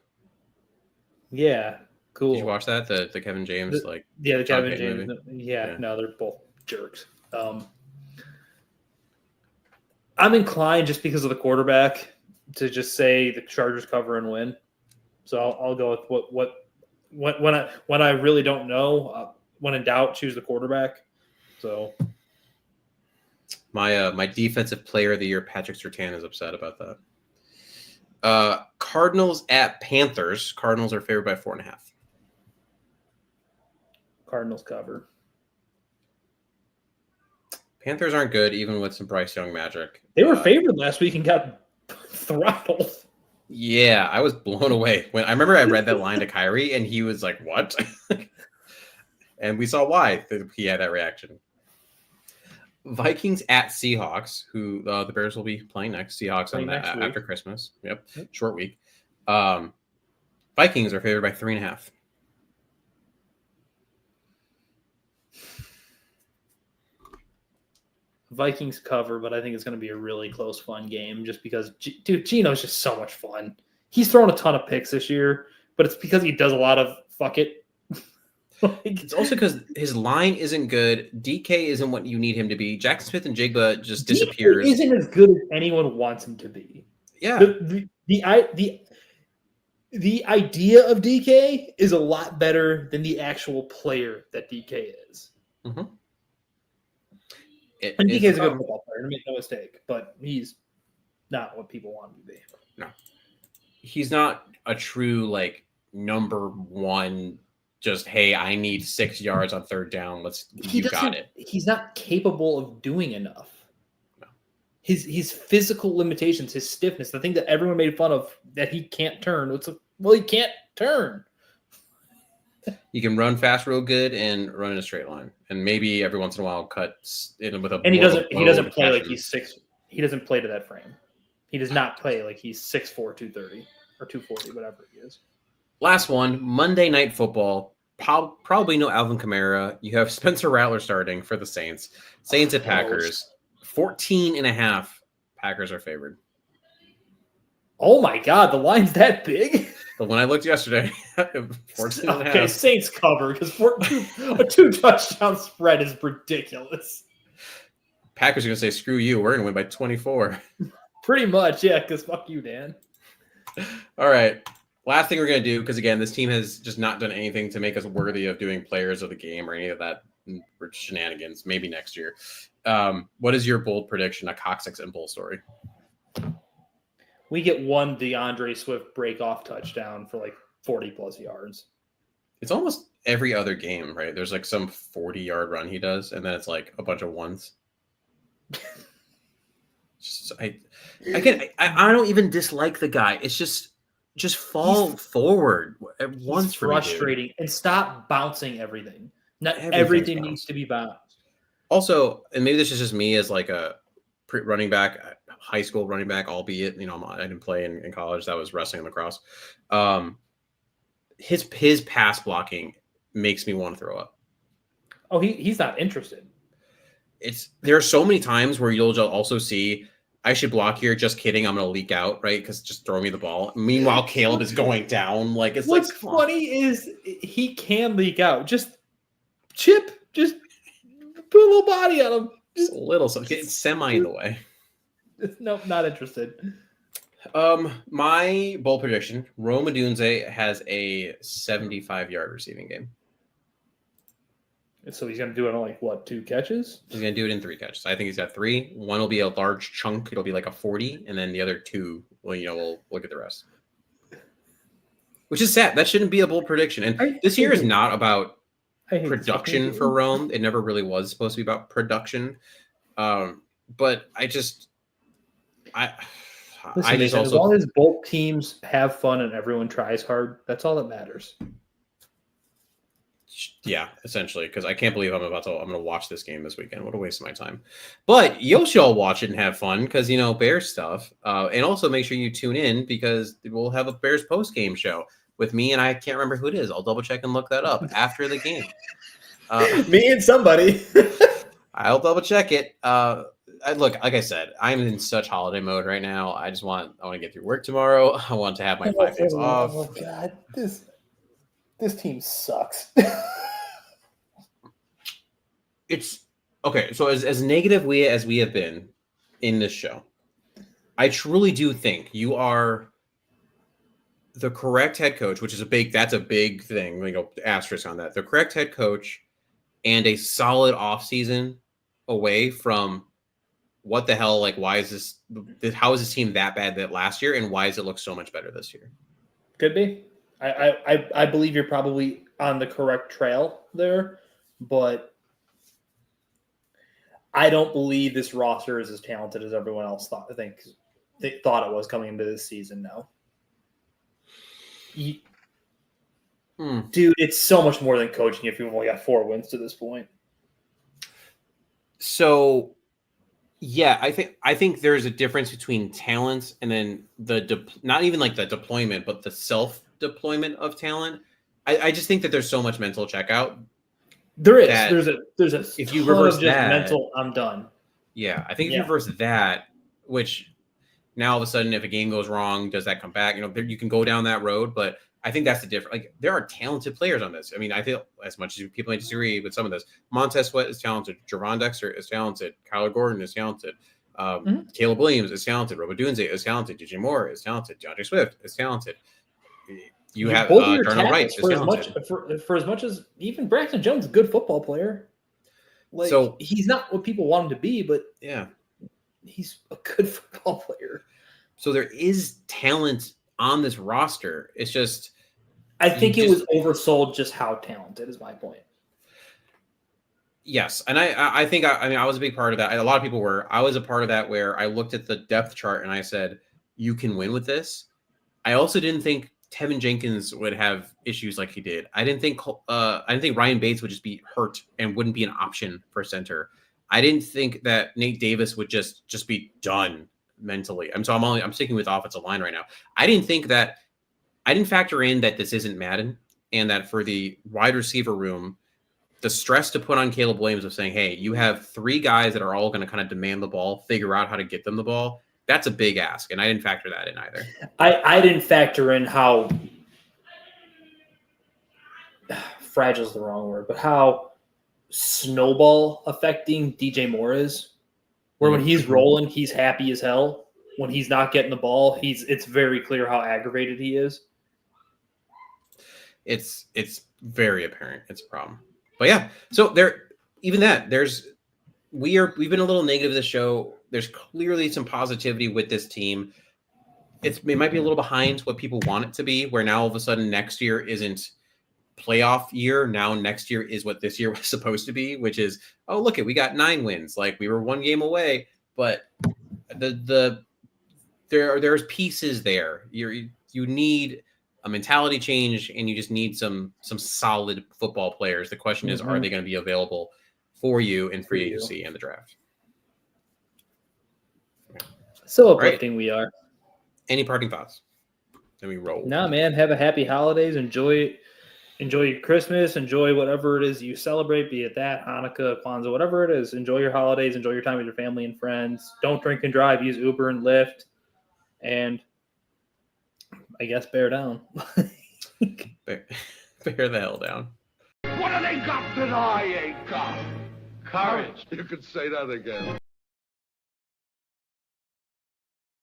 Yeah, cool. Did you watch that? The Kevin James the Kevin James movie? Yeah, no, they're both jerks. I'm inclined just because of the quarterback to just say the Chargers cover and win. So I'll go with when I really don't know. When in doubt, choose the quarterback. So my defensive player of the year, Patrick Surtain, is upset about that. Cardinals at Panthers. Cardinals are favored by 4.5. Cardinals cover. Panthers aren't good, even with some Bryce Young magic. They were favored last week and got throttled. Yeah, I was blown away. When I remember I read that line to Kyrie, and he was like, what? And we saw why he had that reaction. Vikings at Seahawks, who the Bears will be playing next. Seahawks after Christmas. Yep, short week. Vikings are favored by 3.5. Vikings cover, but I think it's going to be a really close, fun game just because, dude, Geno's just so much fun. He's thrown a ton of picks this year, but it's because he does a lot of fuck it. It's also because his line isn't good. DK isn't what you need him to be. Jackson Smith and Jigba just disappears. DK isn't as good as anyone wants him to be. Yeah. The idea of DK is a lot better than the actual player that DK is. Mm-hmm. And DK is a good football player, make no mistake, but he's not what people want him to be. No. He's not a true, number one, just, hey, I need 6 yards on third down. Got it. He's not capable of doing enough. No. His physical limitations, his stiffness, the thing that everyone made fun of, that he can't turn. He can't turn. He can run fast real good and run in a straight line, and maybe every once in a while cut in with a. And he doesn't play like he's 6. He doesn't play to that frame. He does not play like he's 6'4", 230. or 240, whatever he is. Last one, Monday Night Football. Probably no Alvin Kamara. You have Spencer Rattler starting for the Saints. Saints at Packers. 14.5. Packers are favored. Oh my God, the line's that big? But when I looked yesterday, 14.5. Okay, Saints cover because a 2-touchdown spread is ridiculous. Packers are going to say, screw you. We're going to win by 24. Pretty much, yeah, because fuck you, Dan. All right. Last thing we're going to do, because again, this team has just not done anything to make us worthy of doing players of the game or any of that shenanigans. Maybe next year. What is your bold prediction? A coccyx and bull story. We get one DeAndre Swift break-off touchdown for like 40-plus yards. It's almost every other game, right? There's like some 40-yard run he does, and then it's like a bunch of ones. I don't even dislike the guy. It's just fall forward once. It's frustrating, and stop bouncing everything. Not everything needs to be bounced. Also, and maybe this is just me as like a running back, high school running back, albeit I didn't play in college. That was wrestling and lacrosse. His pass blocking makes me want to throw up. Oh, he's not interested. There are so many times where you'll also see, I should block here. Just kidding. I'm going to leak out, right? Because just throw me the ball. Meanwhile, Caleb is going down. What's funny is he can leak out. Just chip. Just put a little body on him. Just a little. So it's semi in the way. Nope, not interested. My bold prediction: Rome Odunze has a 75-yard receiving game. So he's going to do it on like what, 2 catches? He's going to do it in 3 catches. I think he's got 3. One will be a large chunk. It'll be like a 40, and then the other 2, we'll look at the rest. Which is sad. That shouldn't be a bold prediction. And this year is not about production for Rome. It never really was supposed to be about production. But as long as both teams have fun and everyone tries hard, that's all that matters. Yeah, essentially, because I can't believe I'm going to watch this game this weekend. What a waste of my time. But you should all watch it and have fun because, Bears stuff. And also make sure you tune in because we'll have a Bears post-game show with me, and I can't remember who it is. I'll double-check and look that up after the game. Me and somebody. I'll double-check it. Look, like I said, I'm in such holiday mode right now. I want to get through work tomorrow. I want to have my 5 days off. Oh, God. This team sucks. It's okay. So as negative as we have been in this show, I truly do think you are the correct head coach, which is that's a big thing. Asterisk on that. The correct head coach and a solid offseason away from what the hell, why is how is this team that bad that last year, and why does it look so much better this year? Could be. I believe you're probably on the correct trail there, but I don't believe this roster is as talented as everyone else thought. I think they thought it was coming into this season. No, dude, it's so much more than coaching. If you've only got 4 wins to this point, so yeah, I think there's a difference between talents and then not even like the deployment, but the self-deployment of talent. I just think that there's so much mental checkout. There is. There's a if you reverse just that, mental, I'm done. Yeah, I think if you reverse that, which now all of a sudden, if a game goes wrong, does that come back? You can go down that road, but I think that's the difference. There are talented players on this. I mean, I feel as much as people may disagree with some of this, Montez Sweat is talented. Javon Dexter is talented. Kyler Gordon is talented. Caleb Williams is talented. Rome Odunze is talented. DJ Moore is talented. DeAndre Swift is talented. You have Darnell Wright is talented. For as much as even Braxton Jones is a good football player. So he's not what people want him to be, but yeah, he's a good football player. So there is talent on this roster. It's just I think it was oversold just how talented is my point. Yes, and I think I was a big part of that. A lot of people were. I was a part of that where I looked at the depth chart and I said, you can win with this. I also didn't think Tevin Jenkins would have issues like he did. I didn't think Ryan Bates would just be hurt and wouldn't be an option for center. I didn't think that Nate Davis would just be done mentally. I'm sticking with offensive line right now. I didn't think that I didn't factor in that this isn't Madden, and that for the wide receiver room, the stress to put on Caleb Williams of saying, hey, you have 3 guys that are all going to kind of demand the ball, figure out how to get them the ball. That's a big ask, and I didn't factor that in either. I didn't factor in how fragile is the wrong word, but how snowball affecting DJ Moore is. Where when he's rolling, he's happy as hell. When he's not getting the ball, it's very clear how aggravated he is. It's very apparent. It's a problem. But yeah, so we've been a little negative this show. There's clearly some positivity with this team. It might be a little behind what people want it to be, where now all of a sudden next year isn't playoff year. Now next year is what this year was supposed to be, which is, oh, look, we got 9 wins. Like, we were 1 game away, but there's pieces there. You need a mentality change, and you just need some solid football players. The question is, are they going to be available for you in free agency and the draft? So uplifting we are. Any parting thoughts? Then we roll. No, man. Have a happy holidays. Enjoy your Christmas. Enjoy whatever it is you celebrate, be it that, Hanukkah, Kwanzaa, whatever it is. Enjoy your holidays. Enjoy your time with your family and friends. Don't drink and drive. Use Uber and Lyft. And I guess bear down. Bear the hell down. What have they got that I ain't got? Courage. You could say that again.